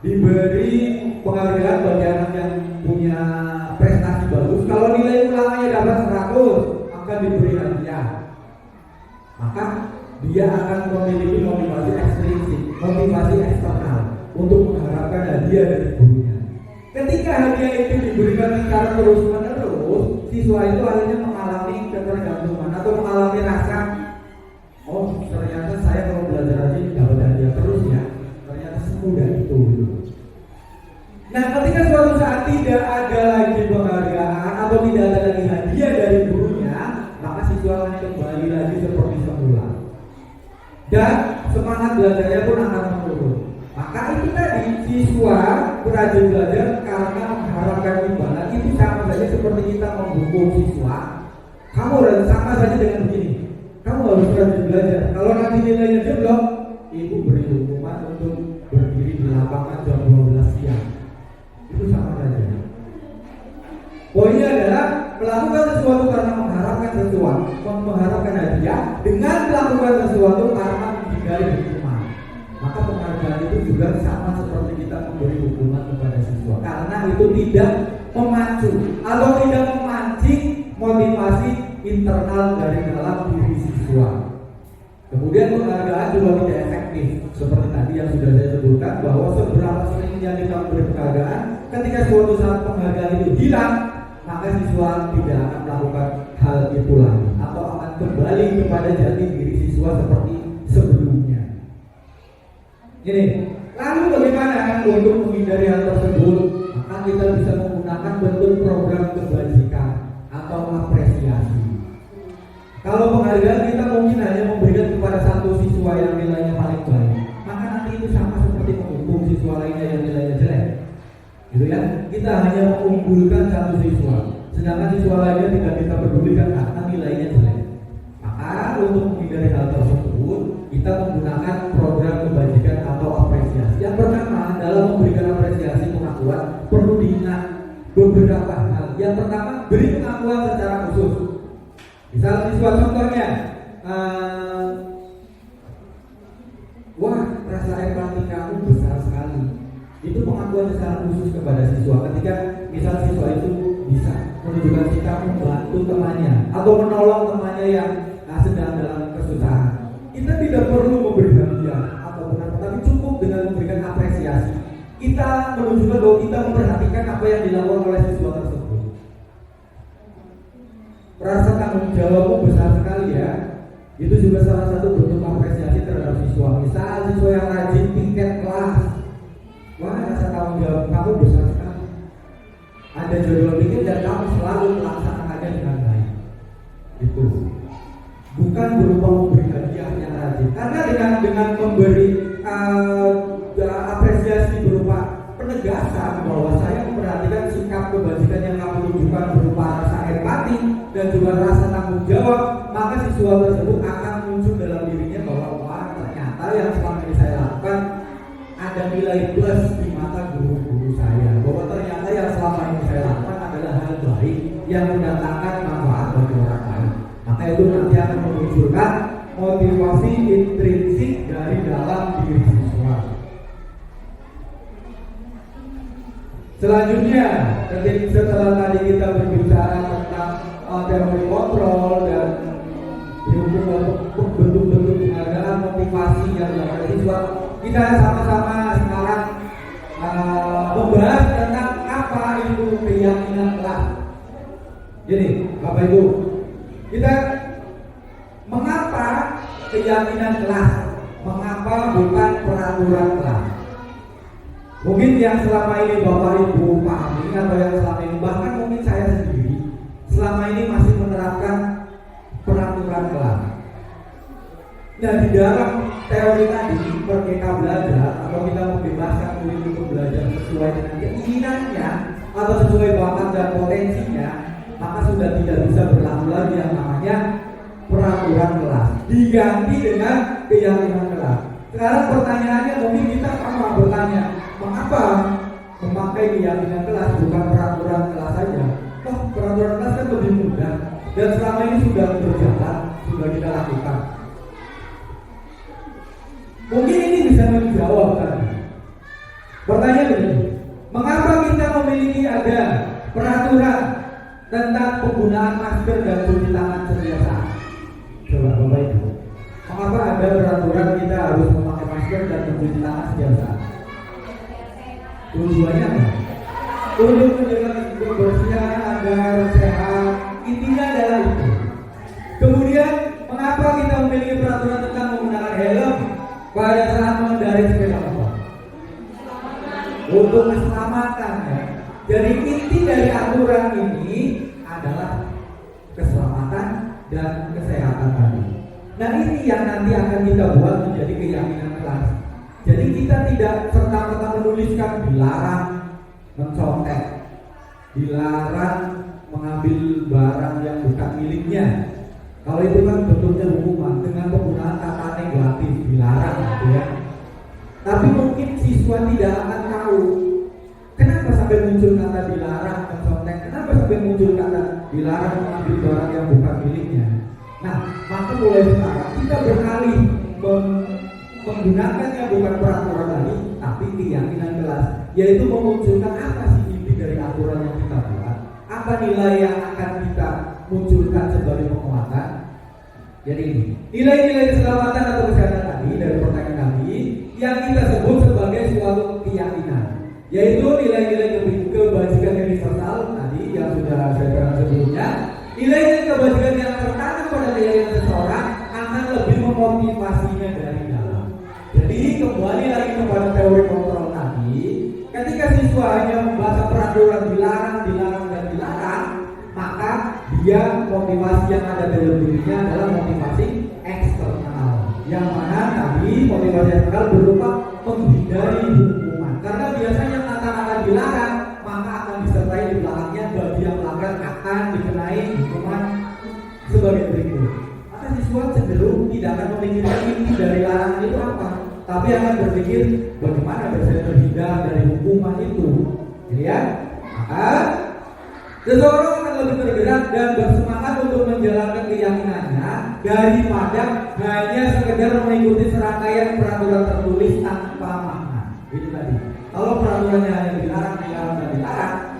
diberi penghargaan bagi anak yang punya prestasi bagus. Kalau nilai ulangannya dapat 100, akan diberi hadiah. Maka dia akan memiliki motivasi ekstrinsik, motivasi eksternal untuk mengharapkan hadiah dari gurunya. Ketika hadiah itu diberikan secara terus-menerus, siswa itu akhirnya mengalami ketergantungan atau mengalami rasa, oh ternyata saya kalau belajar rajin dapat hadiah terus ya, ternyata semudah itu. Nah, ketika suatu saat tidak ada lagi penghargaan atau tidak ada lagi hadiah dari gurunya, maka siswa akan kembali lagi seperti semula dan semangat belajarnya pun akan menurun. Maka itu tadi, siswa rajin belajar karena mengharapkan imbalan itu sama saja seperti kita menghukum siswa. Kamu sama saja dengan begini, kamu harus rajin belajar. Kalau nanti nilainya jeblok, ibu beri hukuman untuk berdiri di lapangan jam 12 siang. Itu sama saja. Poinnya adalah melakukan sesuatu karena mengharapkan sesuatu, mengharapkan hadiah, dengan melakukan sesuatu karena menghindari hukuman. Maka penghargaan itu juga sama seperti kita memberi hukuman kepada siswa, karena itu tidak memacu atau tidak memancing motivasi internal dari dalam diri siswa. Kemudian penghargaan juga tidak efektif, seperti tadi yang sudah saya sebutkan bahwa seberapa seringnya kita memberi penghargaan, ketika suatu saat penghargaan itu hilang, maka siswa tidak akan melakukan hal itu lagi atau akan kembali kepada jati diri siswa seperti sebelumnya. Ini, lalu bagaimana untuk menghindari hal tersebut? Maka kita bisa menggunakan bentuk program kebajikan atau apresiasi. Kalau penghargaan kita mungkin hanya memberikan kepada ada satu siswa yang nilainya paling baik, maka nanti itu sama seperti menghukum siswa lainnya yang nilainya jelek. Gitu ya, kita hanya mengunggulkan satu siswa, sedangkan siswa lainnya tidak kita pedulikan karena nilainya jelek. Maka untuk menghindari hal tersebut, kita menggunakan program kebajikan atau apresiasi. Yang pertama, dalam memberikan apresiasi pengakuan perlu diingat beberapa hal. Yang pertama, beri pengakuan secara khusus. Misal siswa contohnya, wah, rasa empati kamu besar sekali. Itu pengakuan secara khusus kepada siswa. Ketika misal siswa itu bisa menunjukkan sikap membantu temannya atau menolong temannya yang sedang dalam kesusahan, kita tidak perlu memberi hadiah ataupun apa, tapi cukup dengan memberikan apresiasi. Kita menunjukkan bahwa kita memperhatikan apa yang dilakukan oleh siswa tersebut. Rasa tanggung jawabmu besar sekali ya. Itu juga salah satu bentuk apresiasi terhadap siswa. Misal siswa yang rajin piket kelas, wah, rasa tanggung jawab kamu besar sekali. Ada jadwal piket dan kamu selalu melaksanakannya dengan baik. Itu bukan berupa memberi hadiah yang rajin. Karena dengan memberi apresiasi berupa penegasan bahwa saya memperhatikan sikap kebajikan yang kamu tunjukkan berupa rasa empati dan juga rasa tanggung jawab, maka siswa tersebut akan muncul dalam dirinya bahwa wah, ternyata yang selama ini saya lakukan ada nilai plus di mata guru-guru saya, bahwa ternyata yang selama ini saya lakukan adalah hal baik yang mendatangkan manfaat bagi orang lain. Maka itu nanti akan memunculkan motivasi intrinsik dari dalam diri siswa. Selanjutnya, setelah tadi kita berbicara tentang teori kontrol dan bentuk-bentuk penghargaan motivasi yang dilakukan siswa, kita sama-sama sekarang membahas tentang apa itu keyakinan kelas. Jadi, Bapak Ibu, kita mengapa keyakinan kelas? Mengapa bukan peraturan kelas? Mungkin yang selama ini Bapak Ibu pahami atau yang selama ini, bahkan mungkin saya sendiri selama ini masih menerapkan peraturan kelas. Nah, di dalam teori tadi, Merdeka Belajar atau kita membebaskan murid untuk belajar sesuai dengan keinginannya atau sesuai bakat dan potensinya, maka sudah tidak bisa berlaku lagi yang namanya peraturan kelas, diganti dengan keyakinan kelas. Sekarang pertanyaannya, mungkin kita sama bertanya, mengapa memakai keyakinan kelas bukan peraturan kelas saja? Toh peraturan kelas kan lebih mudah dan selama ini sudah berjalan, sudah kita lakukan. Mungkin ini bisa menjawab kan? Pertanyaan begini, mengapa kita memiliki ada peraturan tentang penggunaan masker dan cuci tangan setiap saat? Coba Bapak Ibu, mengapa ada peraturan kita harus memakai masker dan mencuci tangan setiap saat? Tujuannya apa? Untuk menjaga kebersihan agar sehat. Intinya adalah itu. Kemudian, mengapa kita memiliki peraturan tentang menggunakan helm pada saat mengendarai sepeda motor? Untuk keselamatan ya. Jadi inti dari aturan ini adalah keselamatan dan kesehatan tadi. Nah, ini yang nanti akan kita buat menjadi keyakinan kelas. Jadi kita tidak serta-merta menuliskan dilarang mencontek, dilarang mengambil barang yang bukan miliknya. Kalau itu kan bentuknya hukuman dengan penggunaan kata negatif, dilarang gitu ya. Tapi mungkin siswa tidak akan tahu kenapa sampai muncul kata dilarang mencontek, kenapa sampai muncul kata dilarang mengambil barang yang bukan miliknya. Nah, maka mulai sekarang kita beralih menggunakannya bukan peraturan tadi, tapi keyakinan kelas, yaitu memunculkan apa sih inti dari aturan yang kita buat, apa nilai yang akan kita munculkan sebagai penguatan. Jadi ini nilai-nilai keselamatan atau kesehatan tadi dari pertanyaan tadi yang kita sebut sebagai suatu keyakinan, yaitu nilai-nilai kebajikan universal tadi yang sudah saya terangkan sebelumnya. Nilai-nilai kebajikan yang tertanam pada keyakinan seseorang akan lebih memotivasinya dari dalam. Jadi kembali lagi kepada teori kontrol tadi, ketika siswa hanya membaca peraturan dilarang, maka dia motivasi yang ada dalam dirinya adalah motivasi eksternal motivasi yang kekal berupa menghindari hukuman. Karena biasanya akan dilarang, maka akan disertai di belakangnya bagi yang melanggar akan dikenai hukuman sebagai berikut. Maka siswa cenderung tidak akan memikirkan inti dari larangan itu apa, tapi akan berpikir bagaimana bisa terhindar dari hukuman itu. Ya, maka seseorang akan lebih tergerak dan bersemangat untuk menjalankan keyakinannya daripada hanya sekedar mengikuti serangkaian peraturan tertulis tanpa makna. Itu tadi. Kalau peraturannya hanya dilarang,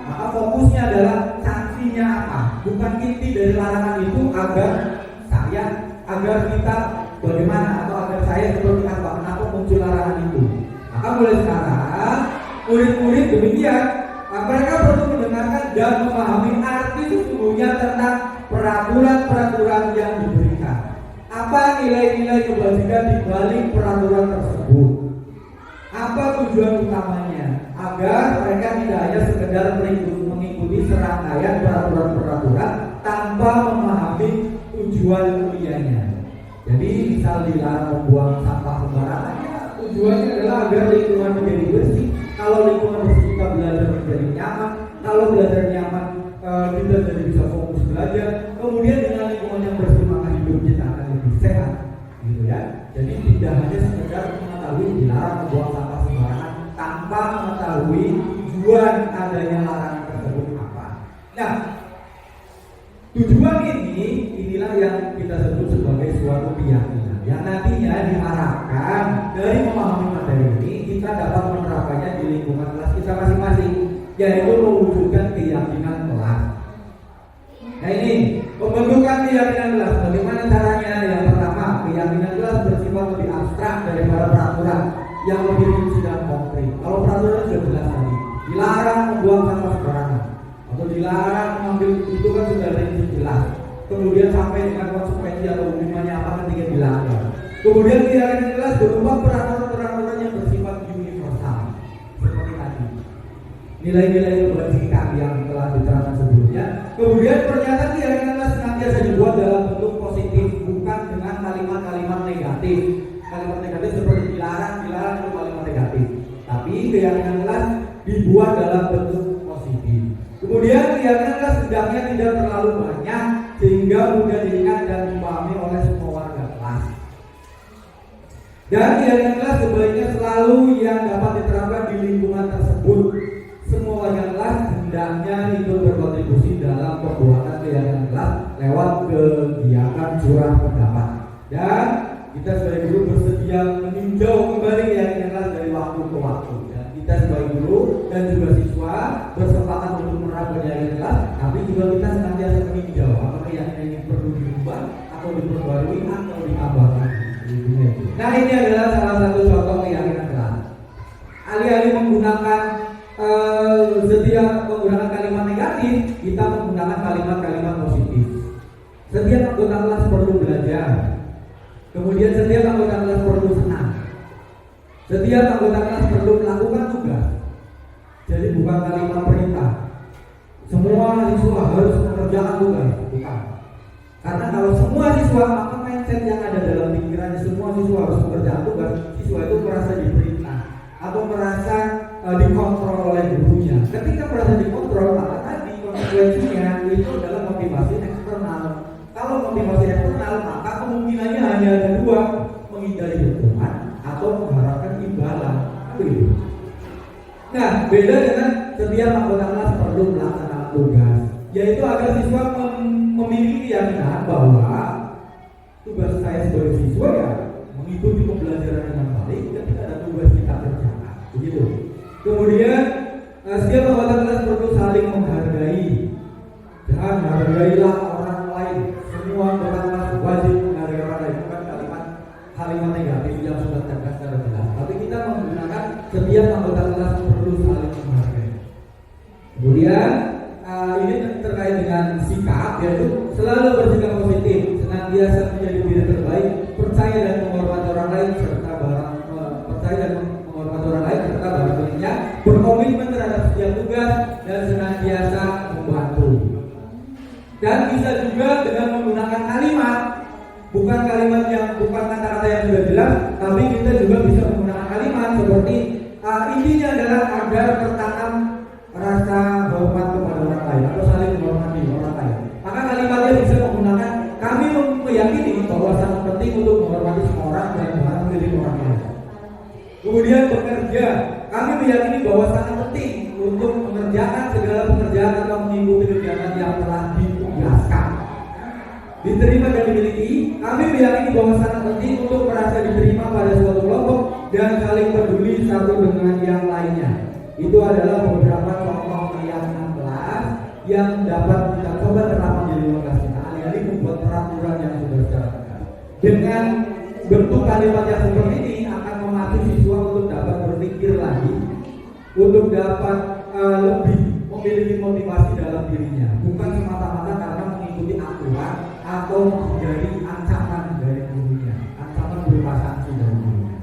maka fokusnya adalah sanksinya apa, bukan inti dari larangan itu agar kita bagaimana atau agar saya seperti apa, kenapa muncul larangan itu. Maka mulai sekarang murid-murid demikian, mereka perlu mendengarkan dan memahami arti sesungguhnya tentang peraturan-peraturan yang diberikan. Apa nilai-nilai kebajikan di balik peraturan tersebut? Apa tujuan utamanya? Agar mereka tidak hanya sekedar mengikuti serangkaian peraturan-peraturan tanpa memahami tujuan mulianya. Jadi misal dilarang membuang sampah sembarangan, tujuannya adalah agar lingkungan menjadi bersih. Kalau lingkungan bersih kita belajar menjadi nyaman. Kalau belajar nyaman kita jadi bisa fokus belajar. Kemudian dengan lingkungan yang bersih maka hidup kita akan lebih sehat, gitu ya. Jadi tidak hanya sekedar mengetahui dilarang membuang sampah sembarangan tanpa mengetahui tujuan adanya larangan tersebut apa. Nah, tujuan inilah yang kita sebut sebagai suatu keyakinan yang nantinya diharapkan dari memahami materi ini kita dapat menerapkannya di lingkungan kelas kita masing-masing, yaitu mewujudkan keyakinan kelas. Nah ini pembentukan keyakinan kelas, bagaimana caranya? Yang pertama, keyakinan kelas bersifat lebih abstrak daripada peraturan yang lebih rinci dan konkret. Kalau peraturan sudah jelas tadi, dilarang membuang sampah sembarangan atau dilarang mengambil itu kan sudah rinci jelas. Kemudian sampai dengan konsekuensi atau hukumannya apa ketika dilanggar. Kemudian keyakinan kelas berupa peraturan-peraturan yang bersifat universal seperti tadi. Nilai-nilai kebajikan yang telah diterangkan sebelumnya. Kemudian pernyataan keyakinan kelas senantiasa dibuat dalam bentuk positif, bukan dengan kalimat-kalimat negatif. Kalimat negatif seperti dilarang itu kalimat negatif. Tapi keyakinan kelas dibuat dalam bentuk positif. Kemudian keyakinan kelas hendaknya tidak terlalu banyak sehingga mudah diingat dan dipahami oleh semua warga kelas. Dan keyakinan kelas sebaiknya selalu yang dapat diterapkan di lingkungan tersebut. Semua warga kelas hendaknya ikut berkontribusi dalam pembuatan keyakinan kelas lewat kegiatan curah pendapat. Dan kita sebagai guru bersedia meninjau kembali keyakinan kelas dari waktu ke waktu. Dan kita sebagai guru dan juga siswa bersepakat untuk menerapkan keyakinan kelas, tapi juga kita senantiasa meninjau apakah keyakinan ini perlu diubah atau diperbarui atau ditambahkan. Nah ini adalah salah satu contoh keyakinan kelas. Alih-alih menggunakan setiap menggunakan kalimat negatif, kita menggunakan kalimat-kalimat positif. Setiap anggota kelas perlu belajar. Kemudian setiap anggota kelas perlu senang. Setiap anggota kelas perlu melakukan tugas. Jadi bukan kalimat perintah. Semua siswa harus mengerjakan tugas, bukan. Karena kalau semua siswa, maka mindset yang ada dalam pikirannya semua siswa harus mengerjakan tugas, siswa itu merasa diperintah atau merasa dikontrol oleh gurunya. Ketika merasa dikontrol, maka tadi konsekuensinya itu adalah motivasi eksternal. Kalau motivasi eksternal, maka kemungkinannya hanya ada dua, menghindari hukuman atau mengharapkan imbalan. Begitu. Nah, beda dengan setiap anggota kelas perlu melaksanakan tugas, yaitu agar siswa memiliki keyakinan bahwa tugas saya sebagai siswa ya mengikuti pembelajaran dengan baik ketika ada tugas kita kerjakan. Begitu. Kemudian setiap anggota kelas perlu saling menghargai. Jangan hargailah orang lain. Semua anggota kelas wajib menghargai orang lain. Bukan kalimat negatif yang sudah tegas secara jelas. Tapi kita menggunakan setiap anggota kelas perlu saling menghargai. Kemudian ini terkait dengan sikap, yaitu selalu bersikap positif, senantiasa menjadi diri terbaik, percaya dan menghormati orang lain serta barang miliknya, berkomitmen terhadap setiap tugas dan senantiasa membantu. Dan bisa juga dengan menggunakan kalimat bukan kalimat yang bukan kata-kata yang sudah jelas, tapi kita juga bisa menggunakan kalimat seperti intinya adalah agar tertanam rasa hormat kepada orang lain atau saling menghormati orang lain. Maka kalimatnya bisa menggunakan kami meyakini bahwa sangat penting untuk menghormati semua orang dan menghormati orang lain. Kemudian bekerja, kami meyakini bahwa sangat penting untuk mengerjakan segala pekerjaan atau mengikuti kegiatan yang telah ditugaskan. Diterima dan dimiliki, kami meyakini bahwa sangat penting untuk merasa diterima pada suatu kelompok dan saling peduli satu dengan yang lainnya. Itu adalah beberapa contoh yang 16 yang dapat kita coba terapkan di lokasi kita. Alih-alih membuat peraturan yang sudah secara tegas. Dengan bentuk kalimat yang seperti ini akan memacu siswa untuk dapat berpikir lagi, untuk dapat lebih memiliki motivasi dalam dirinya, bukan semata-mata karena mengikuti aturan atau menjadi ancaman dari gurunya, ancaman berupa sanksi dari gurunya.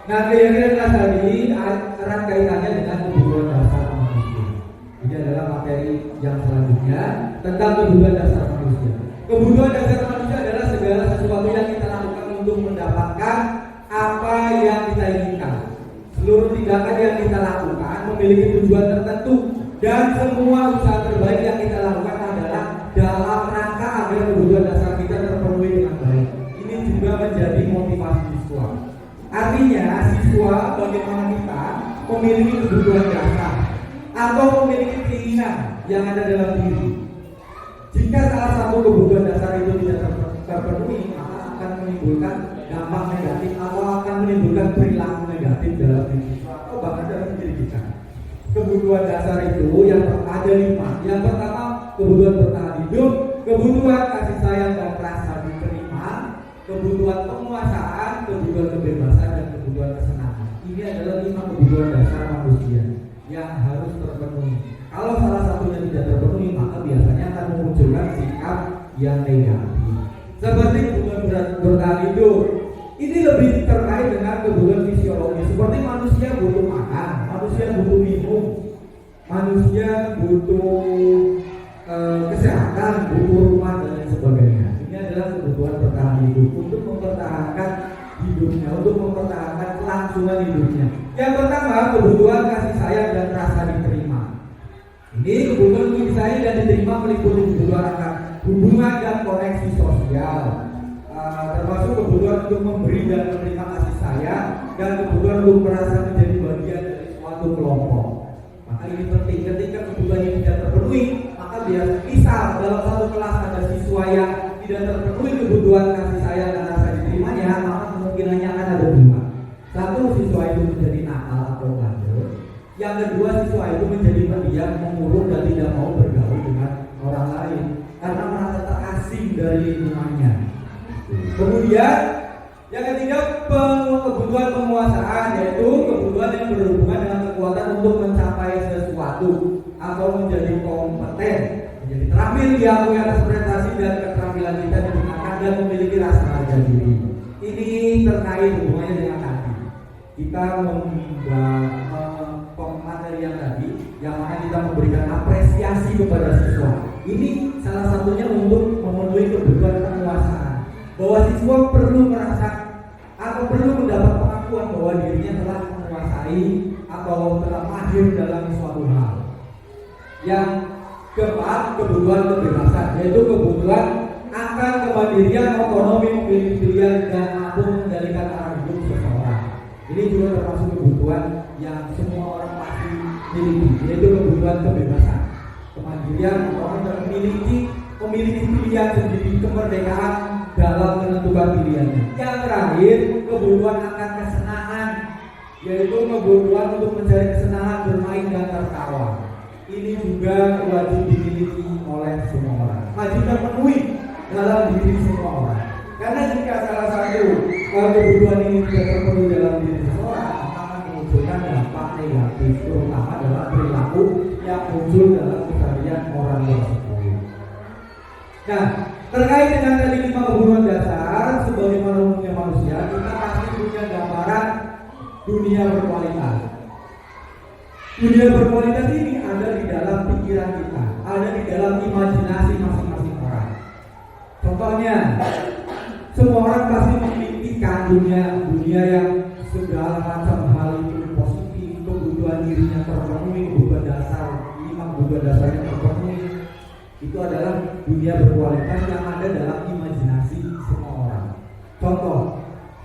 Nah, keyakinan kelas tadi erat kaitannya dengan kebutuhan dasar manusia. Ini adalah materi yang selanjutnya tentang kebutuhan dasar manusia. Kebutuhan dasar manusia adalah segala sesuatu yang kita lakukan untuk mendapatkan apa yang kita inginkan. Seluruh tindakan yang kita lakukan memiliki tujuan tertentu dan semua usaha terbaik yang kita lakukan adalah dalam rangka agar kebutuhan dasar kita terpenuhi dengan baik. Ini juga menjadi motivasi siswa. Artinya siswa bagaimana kita memiliki kebutuhan dasar atau memiliki keinginan yang ada dalam diri. Jika salah satu kebutuhan dasar itu tidak terpenuhi, maka akan menimbulkan dampak negatif atau akan menimbulkan perilaku negatif dalam diri siswa atau bahkan dalam diri kita. Kebutuhan dasar itu yang ada 5. Yang pertama, kebutuhan bertahan hidup, kebutuhan kasih sayang dan rasa diterima, kebutuhan penguasaan, kebutuhan kebebasan dan kebutuhan kesenangan. Ini adalah 5 kebutuhan dasar manusia yang harus terpenuhi. Kalau salah satunya tidak terpenuhi, maka biasanya akan memunculkan sikap yang negatif. Seperti kebutuhan bertahan hidup, ini lebih terkait dengan kebutuhan fisiologi. Seperti manusia butuh makan, manusia butuh minum, manusia butuh kesehatan, butuh rumah dan lain sebagainya. Ini adalah kebutuhan bertahan hidup untuk mempertahankan hidupnya, untuk mempertahankan kelangsungan hidupnya. Yang pertama, kebutuhan kasih sayang dan rasa diterima. Ini kebutuhan untuk disayang dan diterima meliputi kebutuhan akan hubungan dan koneksi sosial, termasuk kebutuhan untuk memberi dan menerima kasih sayang dan kebutuhan untuk merasa menjadi bagian dari suatu kelompok. Maka ini penting. Ketika kebutuhan ini tidak terpenuhi, maka misal dalam satu kelas ada siswa yang tidak terpenuhi kebutuhan kasih sayang dan rasa diterimanya, maka kemungkinannya akan ada 2. Satu, siswa itu menjadi nakal atau bandel. Yang kedua, siswa itu menjadi pendiam, mengurung dan tidak mau bergaul dengan orang lain karena merasa terasing dari lingkungannya. Kemudian yang ketiga, kebutuhan penguasaan, yaitu kebutuhan yang berhubungan dengan kekuatan untuk mencapai sesuatu atau menjadi kompeten, menjadi terampil diakui atas prestasi dan keterampilan kita digunakan dan memiliki rasa harga diri. Ini terkait hubungannya dengan tadi. Kita materi yang tadi, yang mana kita memberikan apresiasi kepada siswa. Ini salah satunya untuk memenuhi kebutuhan penguasaan, bahwa siswa perlu merasa atau perlu mendapat pengakuan bahwa dirinya telah menguasai atau telah mahir dalam suatu hal. Yang keempat, kebutuhan kebebasan, yaitu kebutuhan akan kemandirian, otonomi, memiliki pilihan dan mampu mengendalikan arah hidup seseorang. Ini juga termasuk kebutuhan yang semua orang pasti miliki, yaitu kebutuhan kebebasan, kemandirian, orang memiliki pilihan sendiri, kemerdekaan dalam menentukan pilihannya. Yang terakhir, kebutuhan akan kesenangan, yaitu kebutuhan untuk mencari kesenangan bermain dan tertawa. Ini juga wajib dimiliki oleh semua orang, wajib terpenuhi dalam diri semua orang. Karena jika salah satu kebutuhan ini tidak terpenuhi dalam diri seseorang, akan memunculkan dampak negatif, terutama dalam perilaku yang muncul dalam keseharian orang tersebut. Nah, terkait dengan tadi 5 kebutuhan dasar sebagai manusia, kita pasti punya gambaran dunia berkualitas. Dunia berkualitas ini ada di dalam pikiran kita, ada di dalam imajinasi masing-masing. semuanya. Semua orang pasti memimpikan dunia yang segala macam hal itu positif, kebutuhan dirinya terpenuhi, kebutuhan dasar, 5 kebutuhan dasarnya terpenuhi. Itu adalah dunia berkualitas yang ada dalam imajinasi semua orang. Contoh,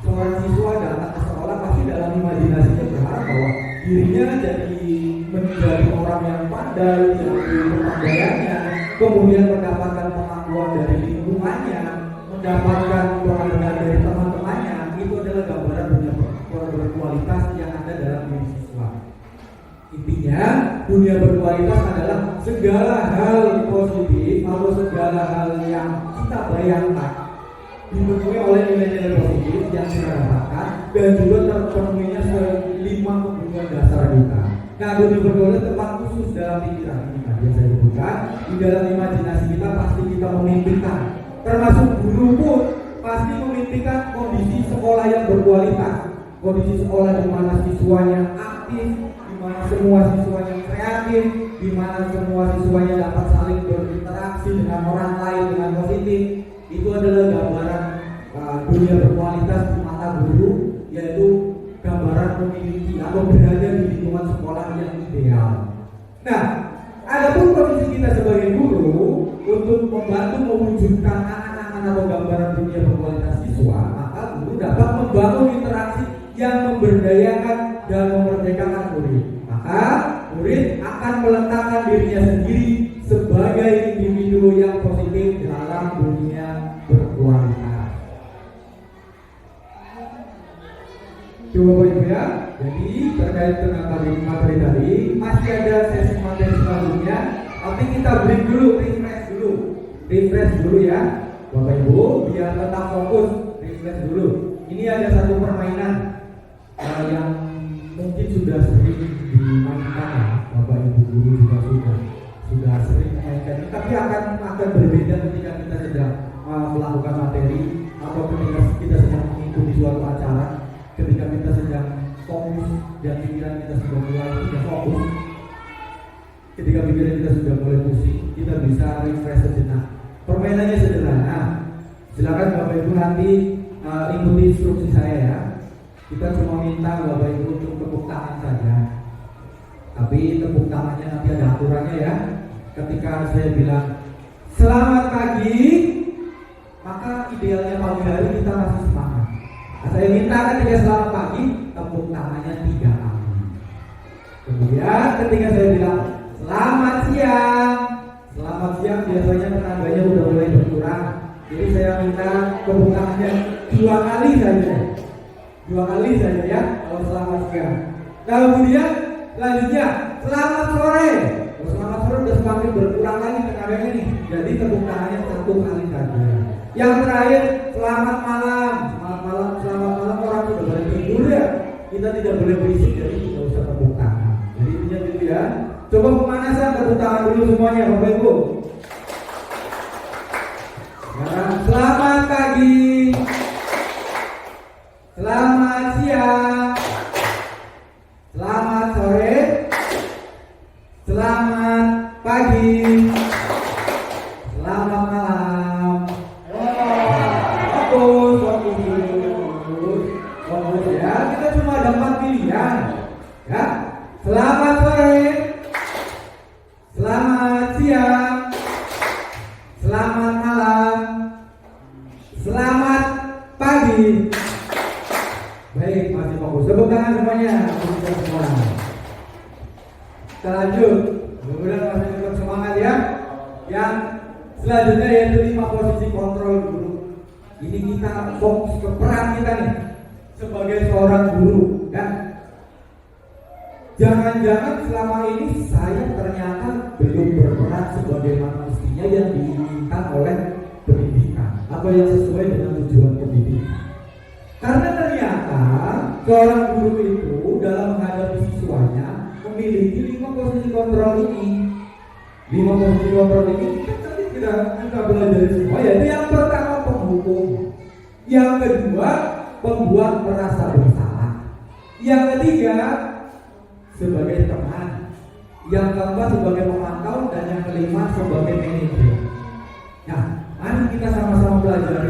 seorang siswa datang ke sekolah pasti dalam imajinasinya berharap bahwa dirinya menjadi orang yang pandai, yang kepandaiannya, kemudian mendapatkan pengakuan dari lingkungannya, mendapatkan penghargaan dari teman-temannya. Itu adalah gambaran dunia berkualitas yang ada dalam diri siswa. Intinya, dunia berkualitas adalah segala hal positif atau segala hal yang kita bayangkan dipenuhi oleh nilai-nilai positif yang kita dapatkan dan juga terpenuhinya 5 kebutuhan dasar kita. Nah, dunia berkualitas tempat khusus dalam pikiran ini tadi yang saya sebutkan. Di dalam imajinasi kita pasti kita memimpikan, termasuk guru pun pasti memimpikan kondisi sekolah yang berkualitas, kondisi sekolah di mana siswanya aktif, di mana semua siswanya kreatif, di mana semua siswanya dapat saling berinteraksi dengan orang lain dengan positif. Itu adalah gambaran dunia berkualitas di mata guru, yaitu gambaran memiliki atau berada di lingkungan sekolah yang ideal. Nah, adapun posisi kita sebagai guru untuk membantu mewujudkan anak-anak atau gambaran dunia berkualitas siswa, maka guru dapat membangun interaksi yang memberdayakan dan memerdekakan murid. Maka murid akan meletakkan dirinya sendiri sebagai individu yang positif dalam dunia berkualitas. Coba Ibu ya. Jadi terkait dengan materi tadi masih ada sesi materi selanjutnya. Tapi kita break dulu, refresh dulu ya, Bapak Ibu, biar tetap fokus, refresh dulu. Ini ada satu permainan yang mungkin sudah sering dimainkan ya, Bapak Ibu guru juga sudah sering memainkan ini, tapi akan berbeda ketika kita sedang melakukan materi atau ketika kita sedang mengikuti suatu acara, ketika kita sedang fokus dan pikiran kita sudah mulai tidak fokus, ketika pikiran kita sudah mulai pusing, kita bisa refresh sejenak. Permainannya sederhana. Silakan Bapak Ibu nanti ikuti instruksi saya ya. Kita cuma minta Bapak Ibu untuk tepuk tangan saja. Tapi tepuk tangannya nanti ada aturannya ya. Ketika saya bilang selamat pagi, maka idealnya pagi hari kita masih semangat. Nah, saya minta ketika selamat pagi, tepuk tangannya 3 kali. Kemudian ketika saya bilang selamat siang biasanya tenaganya udah mulai berkurang. Jadi saya minta tepuk tangannya 2 kali saja. 2 kali saja ya, kalau selamat siang. Kemudian selanjutnya selamat sore. Kalau selamat sore udah semakin berkurang lagi tenaganya nih. Jadi tepuk tangannya 1 kali saja. Yang terakhir selamat malam. Selamat malam orang sudah boleh tidur ya. Kita tidak boleh berisik, jadi tidak usah tepuk tangan. Jadi intinya gitu ya. Coba pemanasan, tepuk tangan dulu semuanya Bapak Ibu. Sekarang selamat pagi, selamat siang, selamat sore, selamat pagi, selamat malam. Fokus ya. Kita cuma ada 4 pilihan ya. Selamat sore, selamat siang, selamat malam, selamat pagi. Baik, masih fokus. Tepuk tangan semuanya. Kita semua. Kita lanjut. Mudah-mudahan masih tetap semangat ya. Yang selanjutnya yaitu 5 posisi kontrol guru. Ini kita fokus ke peran kita nih sebagai seorang guru ya. Jangan-jangan selama ini saya ternyata belum berperan sebagaimana mestinya yang diinginkan oleh pendidikan atau yang sesuai dengan tujuan pendidikan. Karena ternyata seorang guru itu dalam menghadapi siswanya memiliki 5 posisi kontrol ini. 5 posisi kontrol ini kita belajar semua, yaitu yang pertama penghukum, yang kedua pembuat merasa bersalah, yang ketiga sebagai teman, yang keempat sebagai pemantau, dan yang kelima sebagai manajer. Nah, mari kita sama-sama belajar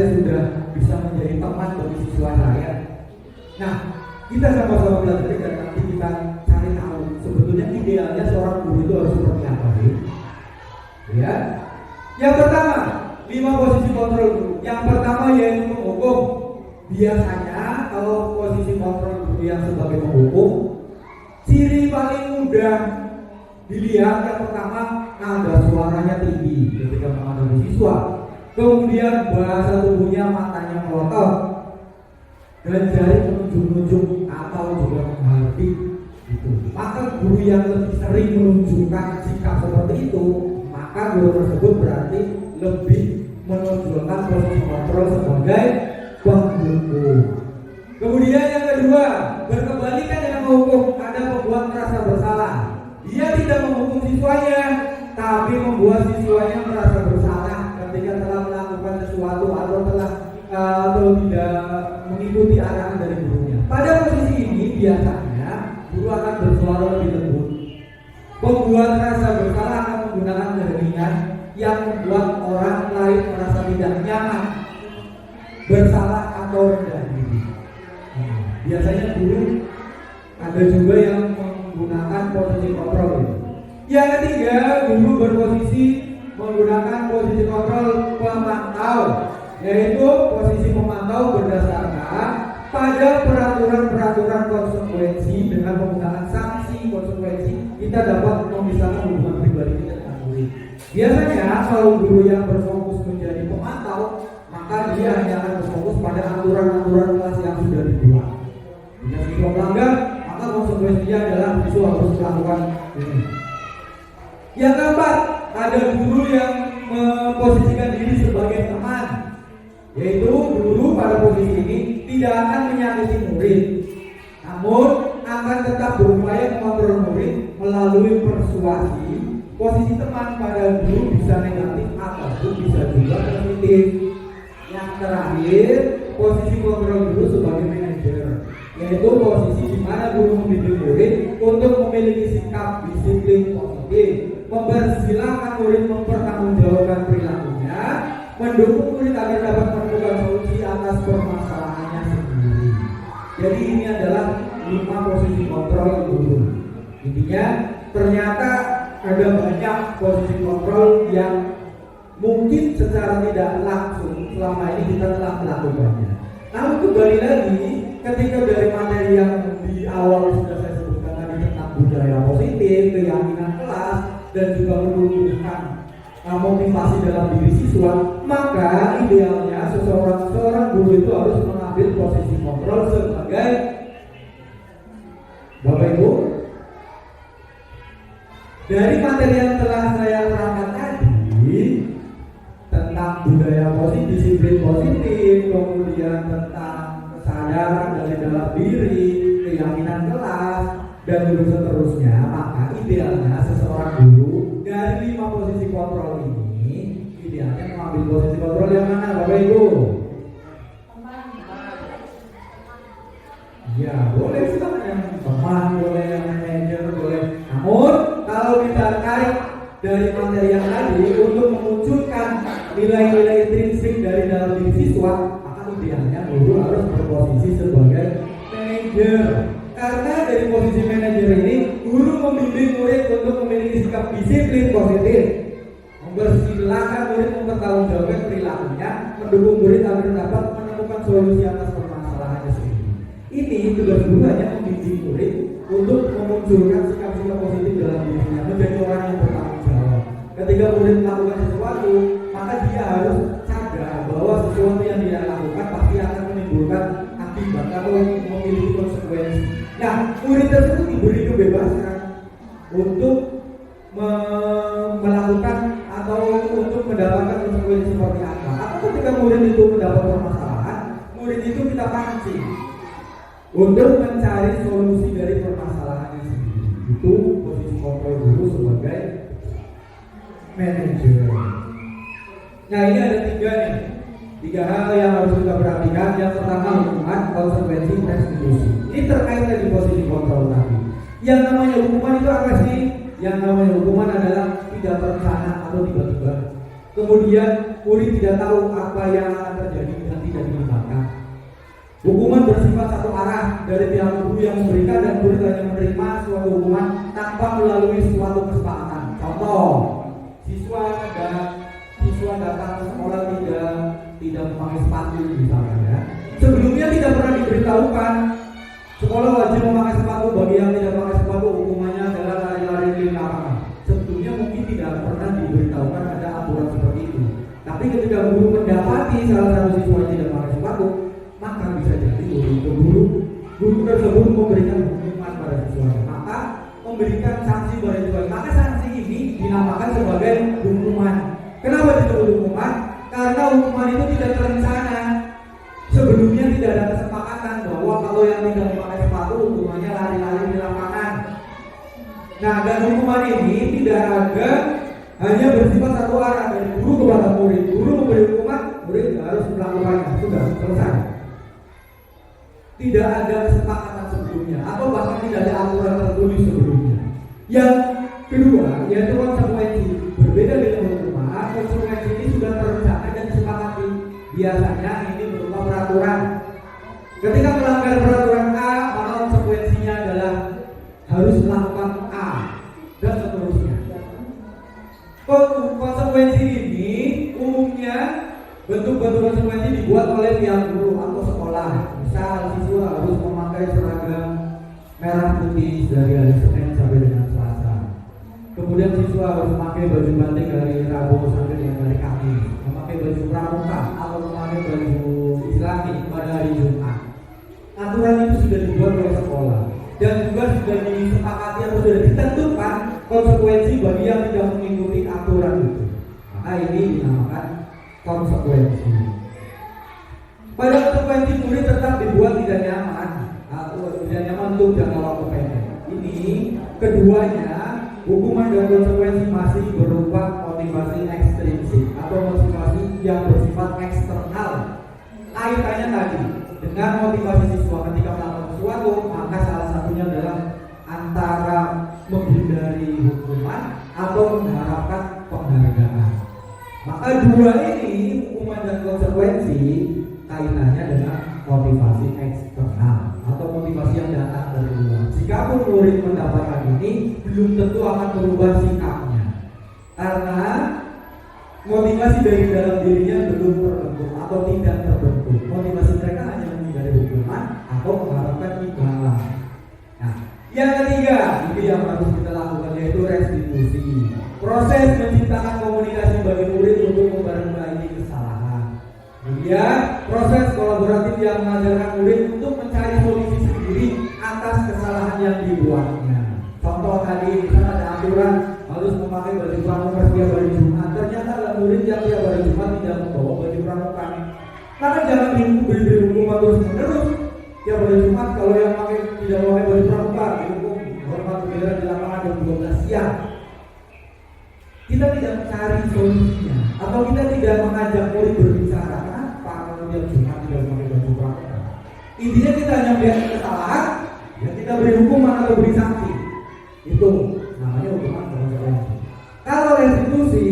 saya sudah bisa menjadi teman bagi siswa saya. Nah, kita sama-sama belajar dan nanti kita cari tahu sebetulnya idealnya seorang guru itu harus seperti apa sih? Ya. Yang pertama, 5 posisi kontrol guru. Yang pertama yaitu menghukum. Biasanya kalau posisi kontrol guru yang sebagai menghukum, ciri paling mudah dilihat yang pertama nada suaranya tinggi ketika menghadapi siswa. Kemudian bahasa tubuhnya, matanya melotot dan jari menunjuk-nunjuk atau juga menghardik gitu. Maka guru yang lebih sering menunjukkan sikap seperti itu, maka guru tersebut berarti lebih menunjukkan posisi kontrol sebagai penghukum. Kemudian yang kedua, berkebalikan dengan menghukum, ada pembuat merasa bersalah. Dia tidak menghukum siswanya, tapi membuat siswanya merasa bersalah ketika telah melakukan sesuatu atau tidak mengikuti arahan dari gurunya. Pada posisi ini biasanya guru akan bersuara lebih lembut. Pembuat rasa bersalah akan menggunakan keringan yang membuat orang lain merasa tidak nyaman, bersalah atau rendah diri. Biasanya guru ada juga yang menggunakan posisi kontrol. Yang ketiga, guru berposisi menggunakan posisi kontrol pemantau, yaitu posisi pemantau berdasarkan pada peraturan-peraturan konsekuensi. Dengan menggunakan sanksi konsekuensi, kita dapat memisahkan hubungan pribadi kita dengan murid. Biasanya kalau guru yang berfokus menjadi pemantau, maka dia hanya akan berfokus pada aturan-aturan kelas yang sudah dibuat. Jika siswa melanggar, maka konsekuensinya adalah siswa harus melakukan ini. Yang keempat, ada guru yang memposisikan diri sebagai teman, yaitu guru pada posisi ini tidak akan menyakiti murid, namun akan tetap berupaya mengontrol murid melalui persuasi. Posisi teman pada guru bisa negatif ataupun bisa juga positif. Yang terakhir, posisi kontrol guru sebagai manajer, yaitu posisi di mana guru membimbing murid untuk memiliki sikap disiplin positif, mempersilahkan murid mempertanggungjawabkan perilakunya, mendukung murid agar dapat menemukan solusi atas permasalahannya sendiri. Jadi ini adalah 5 posisi kontrol guru. Intinya ternyata ada banyak posisi kontrol yang mungkin secara tidak langsung selama ini kita telah melakukannya. Namun kembali lagi, ketika dari materi yang di awal sudah saya sebutkan tadi tentang budaya positif, keyakinan kelas, dan juga menumbuhkan motivasi dalam diri siswa, maka idealnya seorang guru itu harus mengambil posisi kontrol sebagai Bapak Ibu. Dari materi yang telah saya terangkan tadi tentang budaya positif, disiplin positif, kemudian tentang kesadaran dari dalam diri, keyakinan kelas, dan juga seterusnya, maka idealnya seseorang guru dari 5 posisi kontrol ini idealnya mengambil posisi kontrol yang mana, Bapak Ibu? Ya, boleh juga yang teman, boleh yang manajer, boleh. Namun kalau kita tarik dari materi yang tadi untuk memunculkan nilai-nilai intrinsik dari dalam diri siswa, maka idealnya guru harus berposisi sebagai manajer. Karena dari posisi manajer ini, guru membimbing murid untuk memiliki sikap disiplin positif, mempersilahkan murid mempertanggungjawabkan perilakunya, mendukung murid agar dapat menemukan solusi atas permasalahannya sendiri. Ini tugas guru hanya membimbing murid untuk memunculkan sikap-sikap positif dalam dirinya, menjadi orang yang bertanggung jawab. Ketika murid melakukan sesuatu, maka dia harus sadar bahwa sesuatu yang dia lakukan pasti akan menimbulkan akibat atau memiliki konsekuensi. Nah, murid tersebut diberi kebebasan untuk melakukan atau untuk mendapatkan konsekuensi seperti apa. Atau ketika murid itu mendapat permasalahan, murid itu kita pancing untuk mencari solusi dari permasalahan ini sendiri. Itu posisi kontrol guru sebagai manajer. Nah, ini ada 3 hal yang harus kita perhatikan. Yang pertama, hukuman, konsekuensi, restitusi. Ini terkait dengan posisi kontrol tadi. Yang namanya hukuman itu apa sih? Yang namanya hukuman adalah tidak terencana atau tiba-tiba. Kemudian murid tidak tahu apa yang akan terjadi dan tidak dilibatkan. Hukuman bersifat satu arah dari pihak guru yang memberikan dan murid hanya menerima suatu hukuman tanpa melalui suatu kesepakatan. Contoh, siswa datang ke sekolah tidak memakai sepatu misalnya ya. Sebelumnya tidak pernah diberitahukan sekolah wajib memakai sepatu. Bagi yang tidak memakai sepatu hukumannya adalah lari-lari di lapangan. Sebelumnya mungkin tidak pernah diberitahukan ada aturan seperti itu. Tapi ketika guru mendapati salah satu siswa yang tidak memakai sepatu, maka bisa jadi guru tersebut memberikan hukuman pada siswa, maka memberikan sanksi pada siswa. Maka sanksi ini dinamakan sebagai hukuman. Kenapa disebut hukuman? Karena hukuman itu tidak terencana. Sebelumnya tidak ada kesepakatan bahwa kalau yang tidak memakai sepatu hukumannya lari-lari di lapangan. Nah, dan hukuman ini tidak ada hanya bersifat satu arah dari guru kepada murid. Guru memberi hukuman, murid harus melakukannya. Sudah selesai. Tidak ada kesepakatan sebelumnya atau bahkan tidak ada aturan tertulis sebelumnya. Yang kedua, yaitu konsekuensi. Berbeda dengan hukuman, konsekuensi ini sudah terencana dan disepakati. Biasanya ini berupa peraturan. Ketika melanggar peraturan A, maka konsekuensinya adalah harus melakukan A dan seterusnya. Konsekuensi ini umumnya bentuk-bentuk konsekuensi dibuat oleh pihak guru atau sekolah. Misal siswa harus memakai seragam merah putih dari hari Senin sampai dengan Selasa. Kemudian siswa harus memakai baju batik dari Rabu sampai dengan hari Kamis. Memakai baju pramuka atau memakai baju Islami pada hari Jumat. Aturan itu sudah dibuat oleh sekolah dan juga sudah disepakati atau sudah ditentukan konsekuensi bagi yang tidak mengikuti aturan itu. Maka ini dinamakan konsekuensi. Pada konsekuensi murid tetap dibuat tidak nyaman atau tidak nyaman untuk jangka waktu pendek. Ini keduanya hukuman dan konsekuensi masih berupa motivasi ekstrinsik atau motivasi yang bersifat eksternal. Kaitannya tadi dengan motivasi siswa ketika melakukan sesuatu, maka salah satunya adalah antara menghindari hukuman atau mengharapkan penghargaan. Maka dua ini, hukuman dan konsekuensi, kaitannya dengan motivasi eksternal atau motivasi yang datang dari luar. Jikapun murid mendapatkan ini, belum tentu akan berubah sikapnya, karena motivasi dari dalam dirinya belum terbentuk atau tidak terbentuk. Motivasi mereka hanya menghindari hukuman atau mengharapkan imbalan. Nah, yang ketiga, ini yang harus kita lakukan, yaitu restitusi. Proses menciptakan komunikasi bagi murid untuk memperbaiki kesalahan. Kemudian proses kolaboratif yang mengajarkan murid untuk mencari solusi sendiri atas kesalahan yang dibuatnya. Contoh tadi, misalnya ada aturan harus memakai baju pramuka setiap hari Jumat. Ternyata ada murid yang tiap hari Jumat tidak membawa baju pramuka. Maka jangan diberi hukuman terus menerus. Tiap hari Jumat kalau yang tidak memakai baju pramuka dihukum hormat bendera di lapangan jam 12 siang. Kita tidak mencari solusinya, atau kita tidak mengajak murid berbicara kenapa kalau dia Jumat tidak memakai baju pramuka. Intinya kita hanya melihat kesalahan, ya kita beri hukuman atau beri sanksi. Itu namanya hukuman konsekuensi. Kalau restitusi,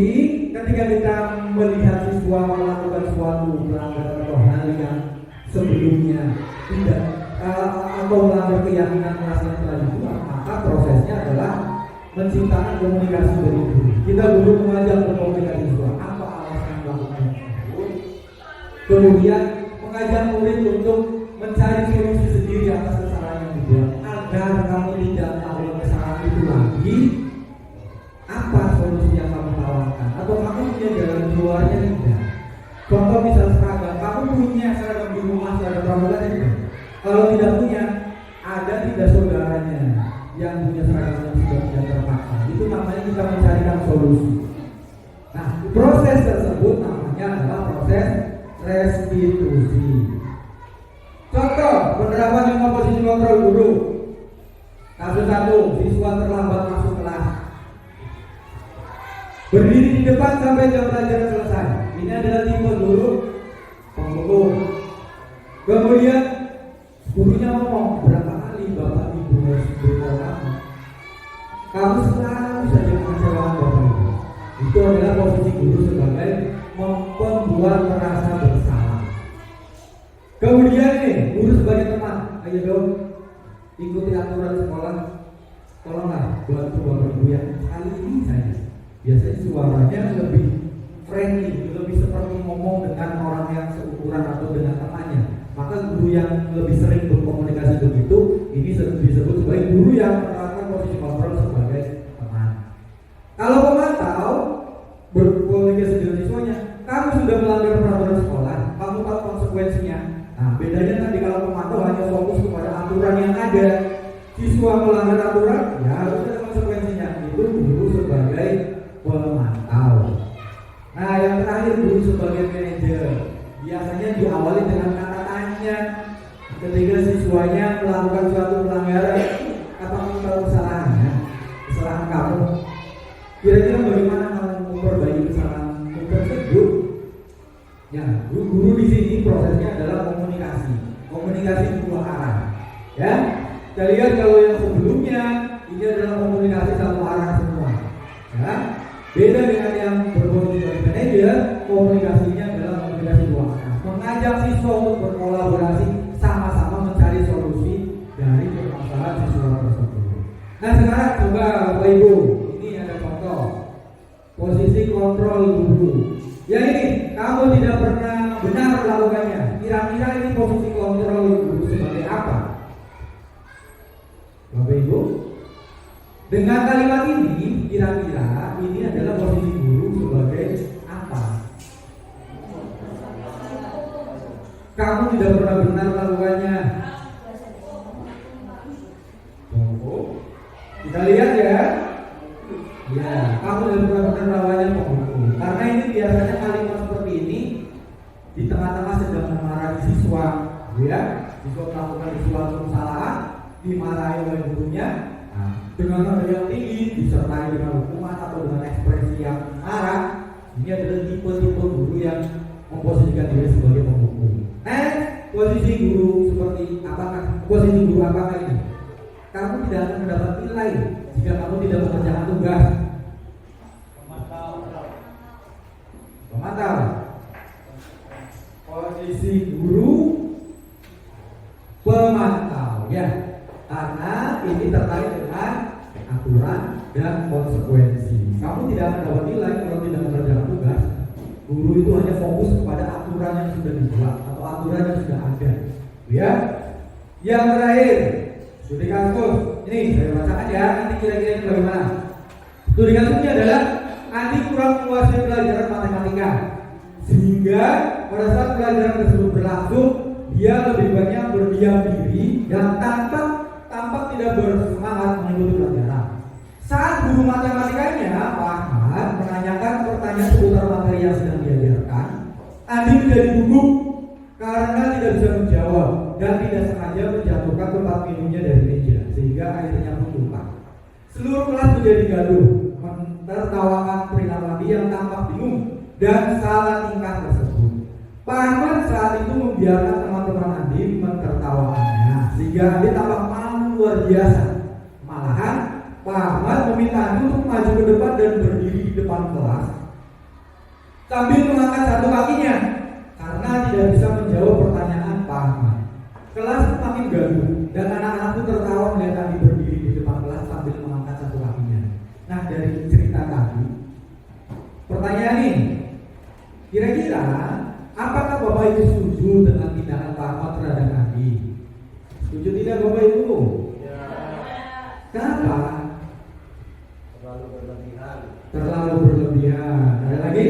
ketika kita melihat siswa melakukan suatu pelanggaran atau hal yang sebelumnya tidak atau melanggar keyakinan kelas yang telah dibuat, maka prosesnya adalah menciptakan komunikasi dari guru. Kita guru mengajak berkomunikasi siswa, apa alasan melakukan tersebut. Kemudian mengajak murid untuk mencari solusi sendiri atas kesalahan yang dibuat, agar kamu tidak melakukan kesalahan itu lagi. Apa solusi yang kamu tawarkan? Atau kamu punya jalan keluarnya tidak? Contoh misal seragam, kamu punya seragam di rumah, seragam pramuka tidak? Kalau tidak punya, ada tidak saudaranya yang punya seragam yang sudah tidak terpakai? Itu namanya kita mencarikan solusi. Nah, proses tersebut namanya adalah proses restitusi. Contoh penerapan lima posisi kontrol guru. Kasus 1, siswa terlambat masuk kelas. Berdiri di depan sampai jam pelajaran selesai. Ini adalah tipe guru penghukum. Kemudian gurunya ngomong, berapa kali bapak ibu harus beritahu kamu selalu saja mengecewakan bapak ibu. Itu adalah posisi guru sebagai pembuat merasa bersalah. Kemudian nih, guru sebagai teman, ayo dong ikuti aturan sekolah. Tolonglah bantu bapak ibu yang kali ini saya biasanya suaranya lebih friendly, lebih seperti ngomong dengan orang yang seukuran atau dengan temannya. Maka guru yang lebih sering berkomunikasi begitu, ini disebut sebagai guru yang menerapkan posisi kontrol sebagai teman. Kalau pemantau berkomunikasi dengan siswanya, kamu sudah melanggar peraturan sekolah, kamu tahu konsekuensinya. Nah, bedanya nanti kalau pemantau hanya fokus kepada aturan yang ada. Siswa melanggar aturan, ya harus ada konsekuensinya. Itu guru sebagai pemantau. Nah, yang terakhir guru sebagai manajer. Biasanya diawali dengan kata tanya. Ketika siswanya melakukan suatu pelanggaran, apa kamu tahu kesalahannya? Kesalahan kamu. Kira-kira bagaimana kamu memperbaiki kesalahan tersebut? Ya, guru di sini prosesnya adalah komunikasi dua arah. Ya, kita lihat kalau yang sebelumnya ini adalah komunikasi satu arah semua. Ya, beda dengan yang berposisi sebagai manajer, komunikasinya adalah komunikasi dua arah. Mengajak siswa untuk berkolaborasi, sama-sama mencari solusi dari permasalahan siswa tersebut. Nah, sekarang coba Bapak Ibu, ini ada contoh posisi kontrol guru. Ya ini, kamu tidak pernah benar melakukannya. Kira-kira ini posisi kontrol guru sebagai apa? Bapak Ibu, dengan kalimat ini, kira-kira ini adalah posisi guru sebagai apa? Kamu tidak pernah benar melakukannya. Kita lihat ya. Ya, kamu tidak pernah benar melakukannya pembuku. Karena ini biasanya kalimat seperti ini di tengah-tengah sedang memarahi siswa, ya. Siswa melakukan suatu kesalahan, dimarahi oleh gurunya. Nah, dengan nada yang tinggi disertai dengan hukuman atau dengan ekspresi yang marah. Ini adalah tipe-tipe guru yang memposisikan diri sebagai pemukul. Posisi guru seperti apakah? Posisi guru apakah ini? Kamu tidak akan mendapat nilai jika kamu tidak mengerjakan tugas. Pemantau. Posisi guru pemantau, ya. Karena ini terkait dengan aturan dan konsekuensi. Kamu tidak akan dapat nilai kalau tidak mengerjakan tugas. Guru itu hanya fokus kepada aturan yang sudah dibuat atau aturan yang sudah ada. Ya. Yang terakhir, studi kasus. Ini saya bacakan ya. Nanti kira-kira ini bagaimana? Studi kasus ini adalah Andi kurang menguasai pelajaran matematika, sehingga pada saat pelajaran tersebut berlangsung, dia lebih banyak berdiam diri dan tampak tidak bersemangat mengikuti pelajaran. Saat guru matematikanya, Pak Ahmad, menanyakan pertanyaan seputar materi yang sedang diajarkan, Andi menjadi gugup karena tidak bisa menjawab dan tidak sengaja menjatuhkan tempat minumnya dari meja, sehingga akhirnya pun tumpah. Seluruh kelas menjadi gaduh, menertawakan perilaku Andi yang tampak bingung dan salah tingkah tersebut. Pak Ahmad saat itu membiarkan teman-teman Andi menertawakannya, sehingga Andi tampak malu luar biasa. Malahan Pak Ahmad meminta Andi untuk maju ke depan dan berdiri di depan kelas sambil mengangkat satu kakinya karena tidak bisa menjawab pertanyaan Pak Ahmad. Kelas semakin gaduh dan anak-anak pun tertawa melihat Andi berdiri di depan kelas sambil mengangkat satu kakinya. Nah, dari cerita tadi, pertanyaan ini, kira-kira apakah Bapak Ibu setuju dengan tindakan Pak Ahmad terhadap Andi? Setuju tidak Bapak Ibu? Ya. Kenapa? Terlalu berlebihan. Ada lagi?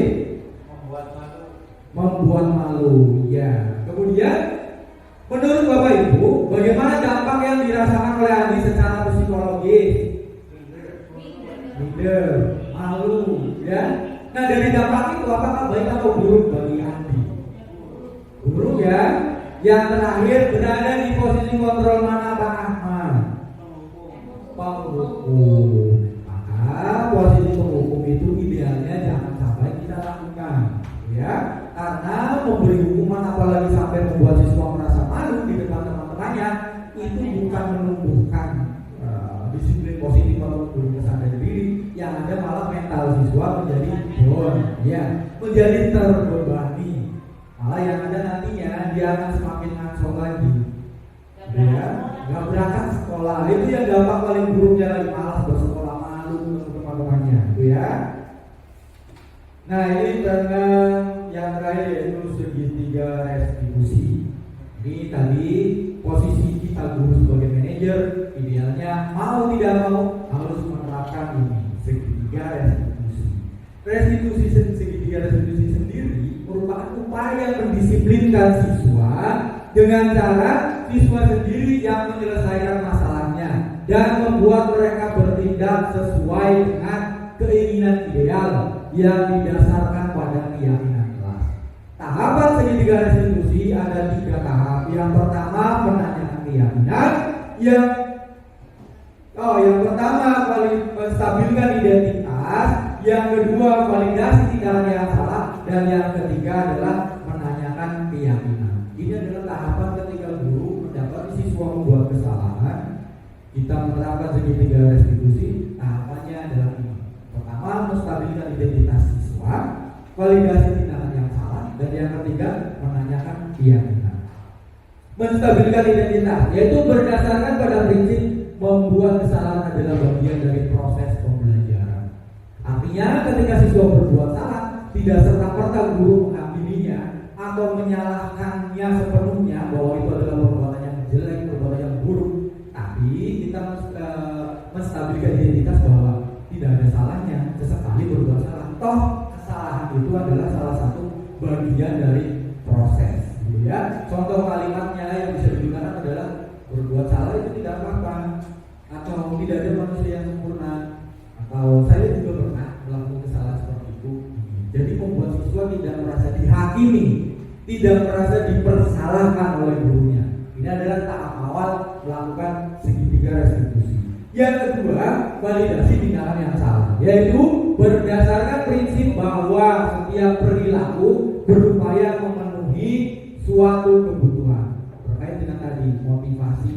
Membuat malu. Ya. Kemudian, menurut Bapak Ibu, bagaimana dampak yang dirasakan oleh Andi secara psikologis? Minder, malu, ya. Nah, dari dampak itu apakah baik atau buruk bagi Andi? Buruk ya. Yang terakhir, berada di posisi kontrol mana Pak Ahmad? Penghukum. Maka posisi penghukum itu idealnya jangan sampai kita lakukan, ya. Karena memberi hukuman apalagi sampai membuat siswa merasa malu di depan teman-temannya, itu bukan menumbuhkan disiplin positif atau kesadaran diri, yang ada malah mental siswa siswa menjadi don, ya, menjadi terbebani. Malah yang ada nantinya dia akan semakin ngaco lagi, ya, nggak berangkat sekolah. Itu yang dampak paling buruknya lagi, malas bersekolah, malu untuk teman-temannya, gitu ya. Nah ini dengan yang terakhir yaitu segitiga restitusi. Ini tadi posisi kita guru sebagai manajer idealnya mau tidak mau harus menerapkan ini segitiga restitusi. Restitusi segitiga restitusi sendiri merupakan upaya mendisiplinkan siswa dengan cara siswa sendiri yang menyelesaikan masalahnya dan membuat mereka bertindak sesuai dengan keinginan ideal yang didasarkan pada keyakinan kelas. Tahapan segitiga restitusi ada 3 tahap. Yang pertama menanyakan keyakinan, yang pertama menstabilkan identitas, yang kedua validasi tindakan yang salah, dan yang ketiga adalah menanyakan keyakinan. Ini adalah tahapan ketika guru mendapati siswa membuat kesalahan. Kita menerapkan segitiga restitusi. Tahapannya adalah ini. Pertama, menstabilkan identitas siswa, validasi tindakan yang salah, dan yang ketiga menanyakan keyakinan. Menstabilkan identitas yaitu berdasarkan pada prinsip membuat kesalahan adalah bagian dari proses pembelajaran. Artinya ketika siswa berbuat salah, tidak serta-merta guru mengambilinya atau menyalahkannya sepenuhnya bahwa itu adalah perbuatan yang jelek, perbuatan yang buruk. Tapi kita menstabilkan identitas bahwa tidak ada salahnya sesekali berbuat salah. Toh kesalahan itu adalah salah satu bagian dari proses, gitu ya. Contoh kalimatnya yang bisa digunakan adalah berbuat salah itu tidak apa-apa, atau tidak ada manusia yang sempurna, atau saya juga pernah melakukan kesalahan seperti itu. Jadi membuat siswa tidak merasa dihakimi, tidak merasa dipersalahkan oleh gurunya. Ini adalah tahap awal melakukan segitiga restitusi. Yang kedua, validasi tindakan yang salah, yaitu berdasarkan prinsip bahwa setiap perilaku berupaya memenuhi suatu kebutuhan. Terkait dengan tadi motivasi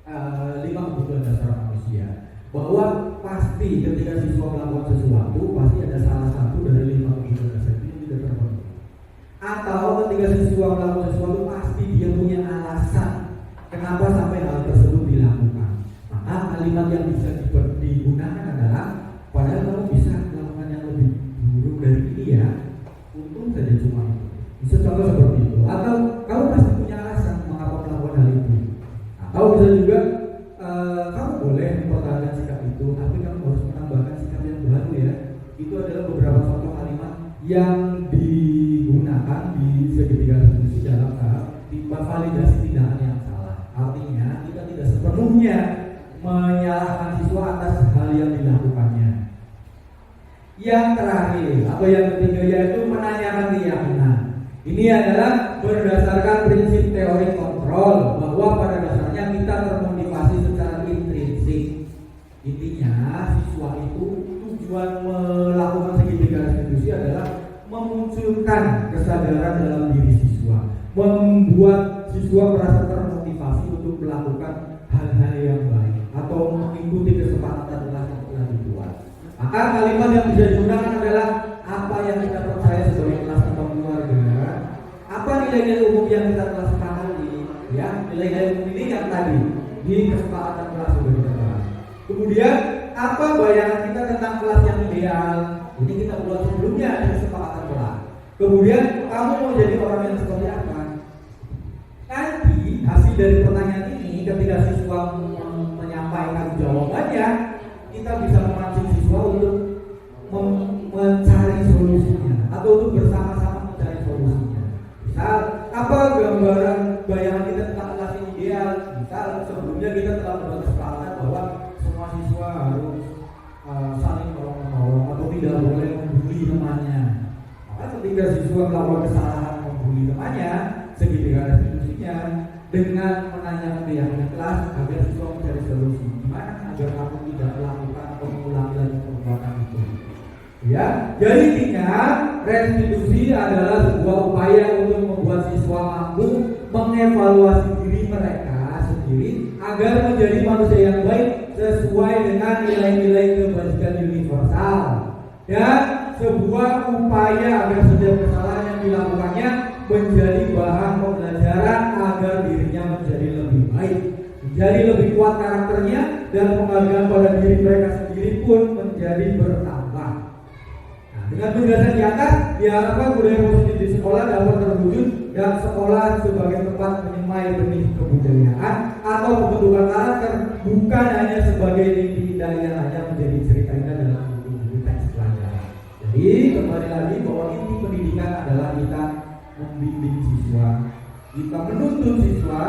5 kebutuhan dasar manusia, bahwa pasti ketika siswa melakukan sesuatu pasti ada salah satu dari 5 kebutuhan dasar itu yang tidak terpenuhi. Atau ketika siswa melakukan sesuatu pasti dia punya alasan kenapa sampai hal tersebut dilakukan. Maka kalimat yang bisa digunakan adalah padahal kamu bisa melakukan yang lebih buruk dari ini ya, untung saja cuma itu. Bisa contoh seperti itu. Atau kamu pasti punya alasan mengapa melakukan hal itu. Atau bisa juga kamu boleh mempertahankan sikap itu, tapi kamu harus menambahkan sikap yang baru ya. Itu adalah beberapa contoh kalimat yang digunakan di segitiga restitusi dalam tahap validasi tindakan yang salah. Artinya kita tidak sepenuhnya menyalahkan siswa atas hal yang dilakukannya. Yang terakhir atau yang ketiga yaitu menanyakan keyakinan. Ini adalah berdasarkan prinsip teori kontrol bahwa pada dasarnya kita termotivasi secara intrinsik. Intinya siswa itu tujuan melakukan segitiga restitusi adalah memunculkan kesadaran dalam diri siswa, membuat siswa merasa termotivasi untuk melakukan hal-hal yang baik atau mengikuti kesepakatan kelas yang telah dibuat. Maka kalimat yang bisa digunakan adalah apa yang kita percaya sebagai kelas atau keluarga, apa nilai-nilai umum yang kita telah sepakati, ya nilai-nilai umum ini yang tadi di kesepakatan kelas sudah kita bahas. Kemudian apa bayangan kita tentang kelas yang ideal, ini kita buat sebelumnya di kesepakatan kelas. Kemudian kamu mau jadi orang yang seperti apa? Nanti hasil dari pertanyaan ini ketika siswa menyampaikan jawabannya, kita bisa memancing siswa untuk mencari solusinya atau untuk bersama-sama mencari solusinya. Misal, apa gambaran bayangan kita tentang kelas yang ideal? Misal, sebelumnya kita telah berkesepakatan bahwa semua siswa harus saling tolong-menolong atau tidak boleh membuli temannya. Maka ketika siswa melakukan kesalahan membuli temannya, segitiga restitusinya dengan menanyakan keyakinan kelas agar siswa mencari solusi gimana agar kamu tidak melakukan atau mengulangi lagi perbuatan itu. Ya, jadi intinya restitusi adalah sebuah upaya untuk membuat siswa mampu mengevaluasi diri mereka sendiri agar menjadi manusia yang baik sesuai dengan nilai-nilai kebajikan universal dan sebuah upaya agar setiap kesalahan yang dilakukannya menjadi bahan pembelajaran agar dirinya menjadi lebih baik, menjadi lebih kuat karakternya, dan penghargaan pada diri mereka sendiri pun menjadi bertambah. Nah, dengan penjelasan di atas diharapkan budaya positif di sekolah dapat terwujud dan sekolah sebagai tempat menyemai benih kebudayaan atau pembentukan karakter, bukan hanya sebagai mimpi indah yang hanya menjadi cerita indah dalam buku teks pelajaran. Jadi kembali lagi bahwa inti pendidikan adalah kita membimbing siswa, kita menuntun siswa,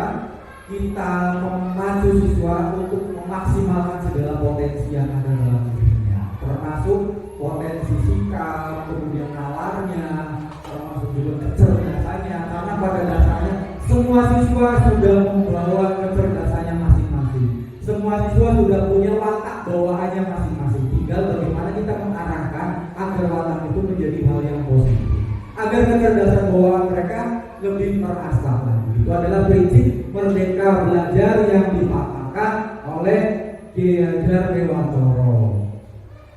kita memacu siswa untuk memaksimalkan segala potensi yang ada dalam dirinya, termasuk potensi sikap, kemudian nalarnya, termasuk juga kecerdasannya, karena pada dasarnya semua siswa sudah membawa kecerdasannya masing-masing, semua siswa sudah punya watak bawaannya masing-masing, tinggal bagaimana kita mengarahkan agar watak itu menjadi hal yang positif, agar kecerdasan bawaan mereka lebih terasah lagi. Itu adalah prinsip Merdeka Belajar yang dipaparkan oleh Ki Hajar Dewantoro.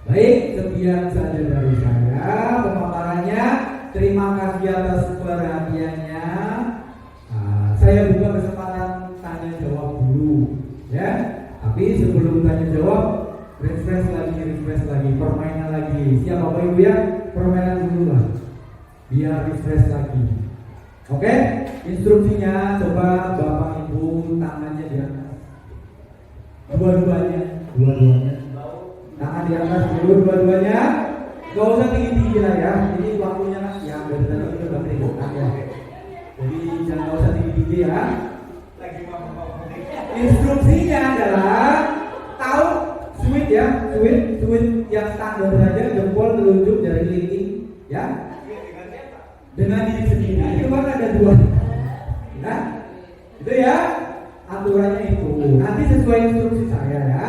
Baik, sekian saja dari saya pemaparannya. Terima kasih atas perhatiannya. Saya buka kesempatan tanya jawab dulu, ya. Tapi sebelum tanya jawab, refresh lagi, permainan lagi. Siap Bapak Ibu ya? Permainan dulu lah, biar refresh lagi. Oke, instruksinya coba Bapak Ibu tangannya di atas, dua-duanya. Tangan di atas dulu dua-duanya. Gak usah tinggi-tinggi lah ya. Ini waktunya kan ya dari tadi kita udah berikan ya. Jadi jangan usah tinggi-tinggi ya. Instruksinya adalah tahu switch ya, switch yang standar saja, jempol, telunjuk, jari kelingking ya. Dengan diri sendiri itu kan ada dua. Nah, itu ya aturannya itu. Nanti sesuai instruksi saya ya.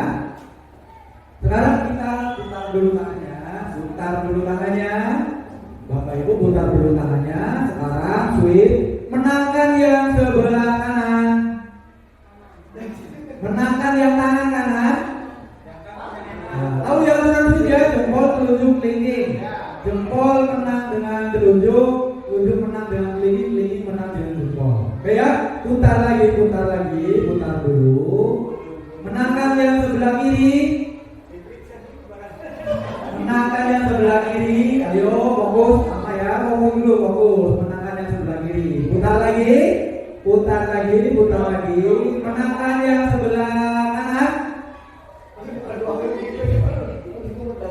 Sekarang kita putar dulu tangannya, Bapak Ibu putar dulu tangannya. Sekarang switch, menangkan yang sebelah kanan, menangkan yang tangan kanan. Nah, tahu yang terus ya, jempol, telunjuk, kelingking. Jempol menang dengan telunjuk, telunjuk menang dengan kelingking, kelingking menang dengan jempol. Oke ya, putar dulu. Menangkan yang sebelah kiri. Menangkan yang sebelah kiri, ayo fokus sama ya, fokus dulu, fokus. Menangkan yang sebelah kiri, putar lagi. Menangkan yang sebelah kanan.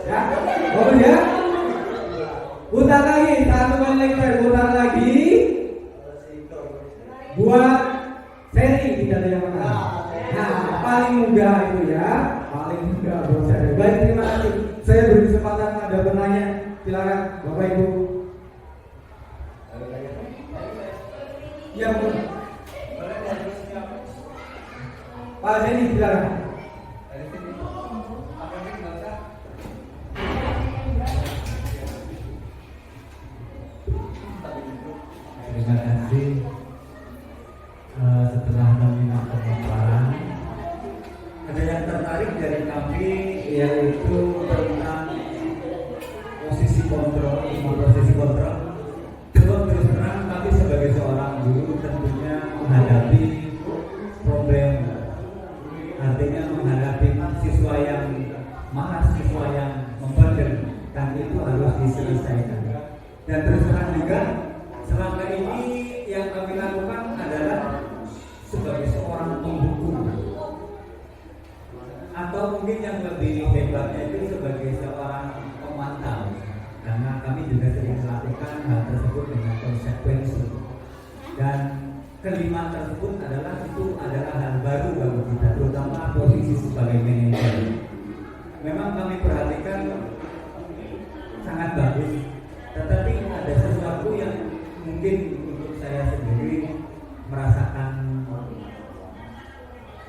Ya, fokus ya. Putar lagi, satu kali lagi, putar lagi. Buat seri tidak ada yang menang. Nah, paling mudah itu ya, paling mudah buat seri. Baik, terima kasih. Saya beri kesempatan ada penanya, silakan Bapak Ibu. Ya, Bu. Pak Zeni silakan. Terima kasih. Setelah menyimak pemaparan, ada yang tertarik dari kami yaitu tentang posisi kontrol. Sebab terus terang kami sebagai seorang guru tentunya menghadapi problem, artinya menghadapi siswa yang marah, siswa yang membandel, dan itu harus diselesaikan. Dan terus terang juga selama ini yang kami lakukan adalah sebagai seorang pembuku, atau mungkin yang lebih hebatnya itu sebagai seorang pemantau, karena kami juga sering melakukan hal tersebut dengan konsekuensi. Dan kelima tersebut adalah hal baru bagi kita, terutama posisi sebagai manajer. Memang kami perhatikan sangat bagus, tetapi ada sesuatu yang mungkin untuk saya sendiri merasakan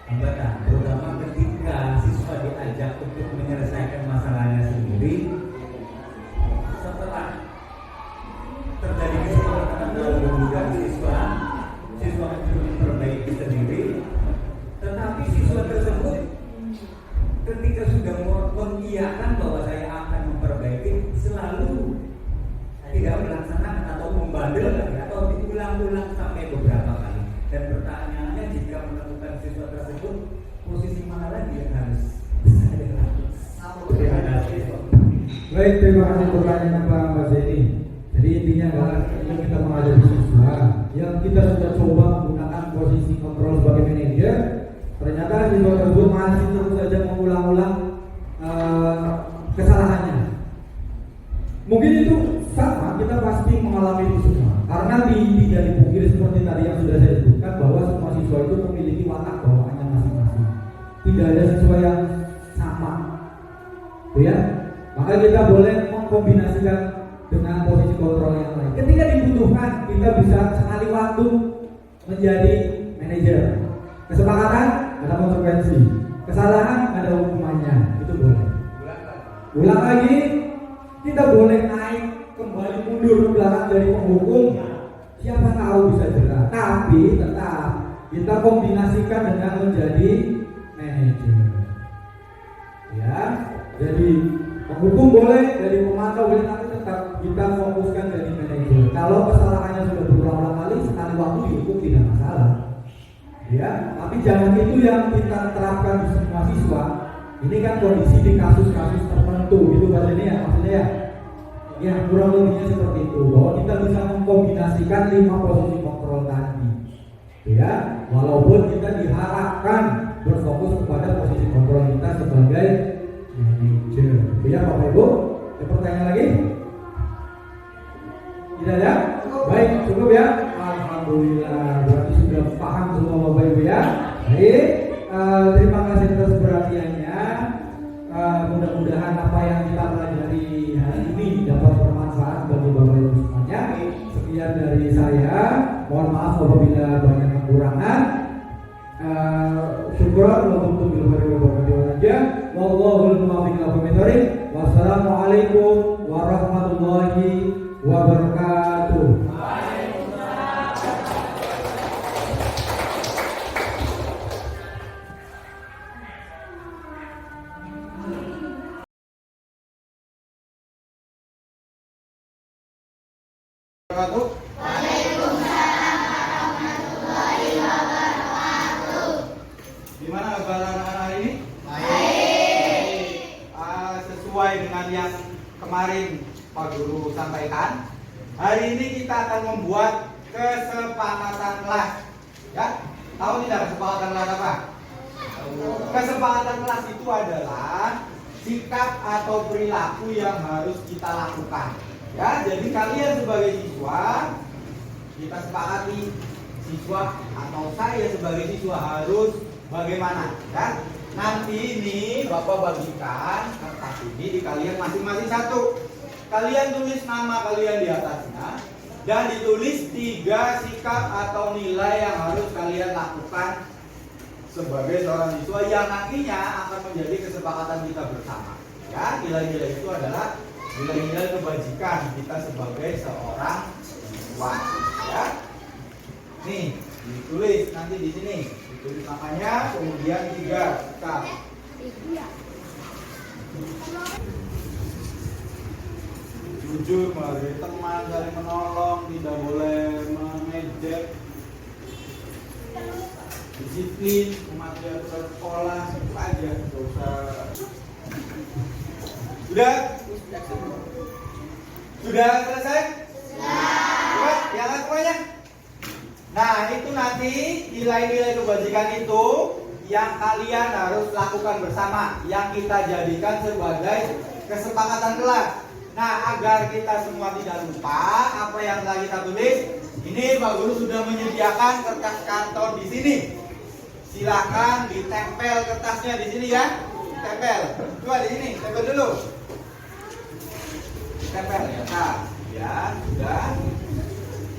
hambatan, terutama ketika siswa diajak untuk menyelesaikan masalahnya sendiri. Setelah terjadi kesepakatan dalam juga siswa untuk memperbaiki sendiri, tetapi siswa tersebut ketika sudah mengiyakan bahwa saya akan memperbaiki, ketika menemukan siswa tersebut, posisi mana lagi yang harus terima kasih. Baik, terima kasih pertanyaan Pak Mbak Zeni. Jadi intinya adalah ketika kita menghadapi siswa yang kita sudah coba menggunakan posisi kontrol sebagai manajer, ternyata siswa tersebut masih terus saja mengulang-ulang kesalahannya. Mungkin itu sama, kita pasti mengalami itu semua. Karena tidak dipungkiri seperti tadi yang sudah saya sebutkan bahwa semua siswa itu memiliki watak bawaannya masing-masing. Tidak ada siswa yang sama, ya. Maka kita boleh mengkombinasikan dengan posisi kontrol yang lain. Ketika dibutuhkan, kita bisa sekali waktu menjadi manajer. Kesepakatan ada konsekuensi, kesalahan ada hukumannya, itu boleh. Ulang lagi, kita boleh naik kembali mundur ke belakang dari penghukum. Siapa tahu bisa jerah. Tapi tetap kita kombinasikan dengan menjadi manajer. Ya, jadi penghukum boleh, dari pemantau boleh, tapi tetap kita fokuskan jadi manajer. Kalau kesalahannya sudah berulang-ulang kali, sekali waktu dihukum tidak masalah. Ya, tapi jangan itu yang kita terapkan di semua siswa. Ini kan kondisi di kasus-kasus tertentu, gitu Pak ini ya, maksudnya ya. Ya kurang lebihnya seperti itu, bahwa kita bisa mengkombinasikan 5 posisi kontrol tadi. Ya, walaupun kita diharapkan berfokus kepada posisi kontrol kita sebagai manajer. Ya Bapak Ibu, ada pertanyaan lagi? Tidak ya? Baik, cukup ya. Alhamdulillah, berarti sudah paham semua Bapak Ibu ya. Baik, terima kasih atas perhatiannya. Mudah-mudahan apa yang kita pelajari hari ini dapat bermanfaat bagi Bapak Ibu semuanya. Sekian dari saya. Mohon maaf apabila banyak kekurangan. Syukur untuk wallahul muwaffiq ila aqwamit thoriq. Wassalamualaikum warahmatullahi wabarakatuh. Waalaikumsalam warahmatullahi wabarakatuh. Gimana kabar anak-anak hari ini? Baik. Sesuai dengan yang kemarin Pak Guru sampaikan, hari ini kita akan membuat kesepakatan kelas. Ya, tahu tidak kesepakatan kelas apa? Kesepakatan kelas itu adalah sikap atau perilaku yang harus kita lakukan. Ya, jadi kalian sebagai siswa, kita sepakati siswa atau saya sebagai siswa harus bagaimana, kan? Nanti ini Bapak bagikan kertas ini di kalian masing-masing satu. Kalian tulis nama kalian di atasnya dan ditulis 3 sikap atau nilai yang harus kalian lakukan sebagai seorang siswa yang nantinya akan menjadi kesepakatan kita bersama. Ya, nilai-nilai itu adalah nilai-nilai kebajikan kita sebagai seorang siswa. Ya, nih ditulis nanti di sini, ditulis namanya, kemudian 3 sikap. Jujur, menghargai teman, saling menolong, tidak boleh mengejek, disiplin, mematuhi aturan sekolah, itu aja, nggak usah. Sudah selesai? Sudah. Lihat semuanya. Nah, itu nanti nilai-nilai kebajikan itu yang kalian harus lakukan bersama, yang kita jadikan sebagai kesepakatan kelas. Nah, agar kita semua tidak lupa apa yang telah kita tulis, ini Pak Guru sudah menyediakan kertas karton di sini. Silakan ditempel kertasnya di sini ya. Tempel. Coba di sini, tempel dulu. Tempel ya. Nah, ya, sudah.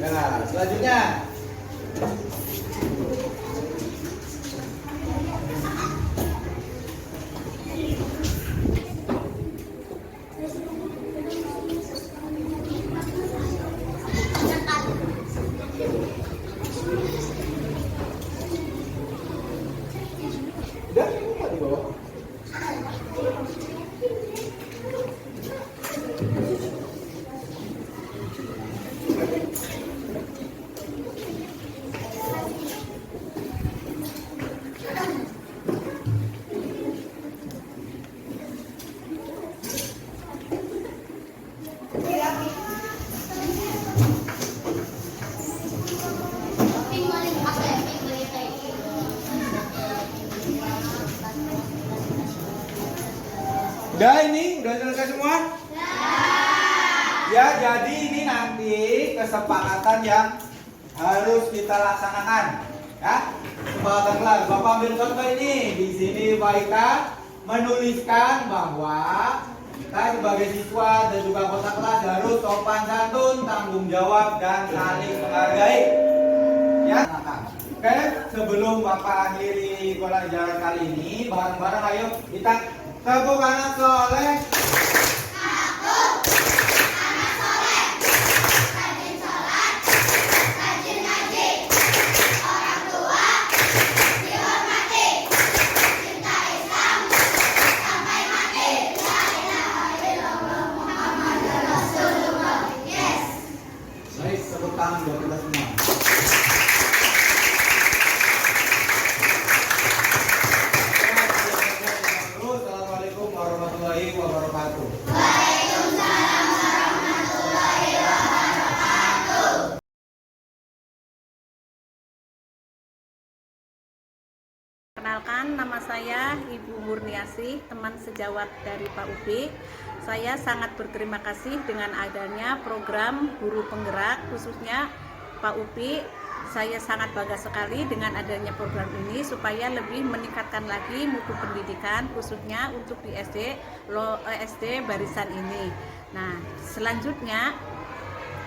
Ya, selanjutnya. Udah, mau di bawah. Udah ini, udah selesai semua? Ya, jadi ini nanti kesepakatan yang harus kita laksanakan. Ya, kesepakatan kelas. Bapak ambil contoh ini. Di sini Pak Ika menuliskan bahwa kita sebagai siswa dan juga anggota kelas harus sopan santun, tanggung jawab, dan saling menghargai. Ya, oke. Sebelum Bapak akhiri pelajaran kali ini, bareng-bareng ayo kita tepuk anak soleh. Baik, tepuk tangan buat kita semua. Assalamualaikum warahmatullahi wabarakatuh. Perkenalkan, nama saya Ibu Murniasih, teman sejawat dari Pak UB. Saya sangat berterima kasih dengan adanya program Guru Penggerak, khususnya Pak UB. Saya sangat bangga sekali dengan adanya program ini supaya lebih meningkatkan lagi mutu pendidikan, khususnya untuk di SD barisan ini. Nah, selanjutnya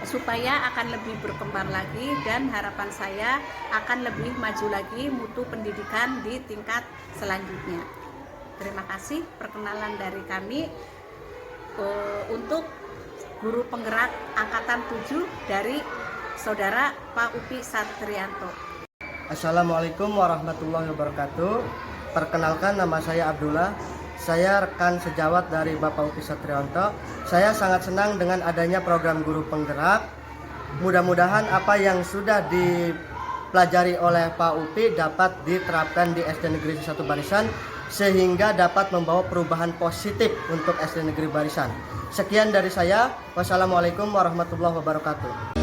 supaya akan lebih berkembang lagi dan harapan saya akan lebih maju lagi mutu pendidikan di tingkat selanjutnya. Terima kasih perkenalan dari kami untuk Guru Penggerak Angkatan 7 dari Saudara Pak Upi Satrianto. Assalamualaikum warahmatullahi wabarakatuh. Perkenalkan, nama saya Abdullah. Saya rekan sejawat dari Bapak Upi Satrianto. Saya sangat senang dengan adanya program Guru Penggerak. Mudah-mudahan apa yang sudah dipelajari oleh Pak Upi dapat diterapkan di SD Negeri 1 Barisan sehingga dapat membawa perubahan positif untuk SD Negeri Barisan. Sekian dari saya. Wassalamualaikum warahmatullahi wabarakatuh.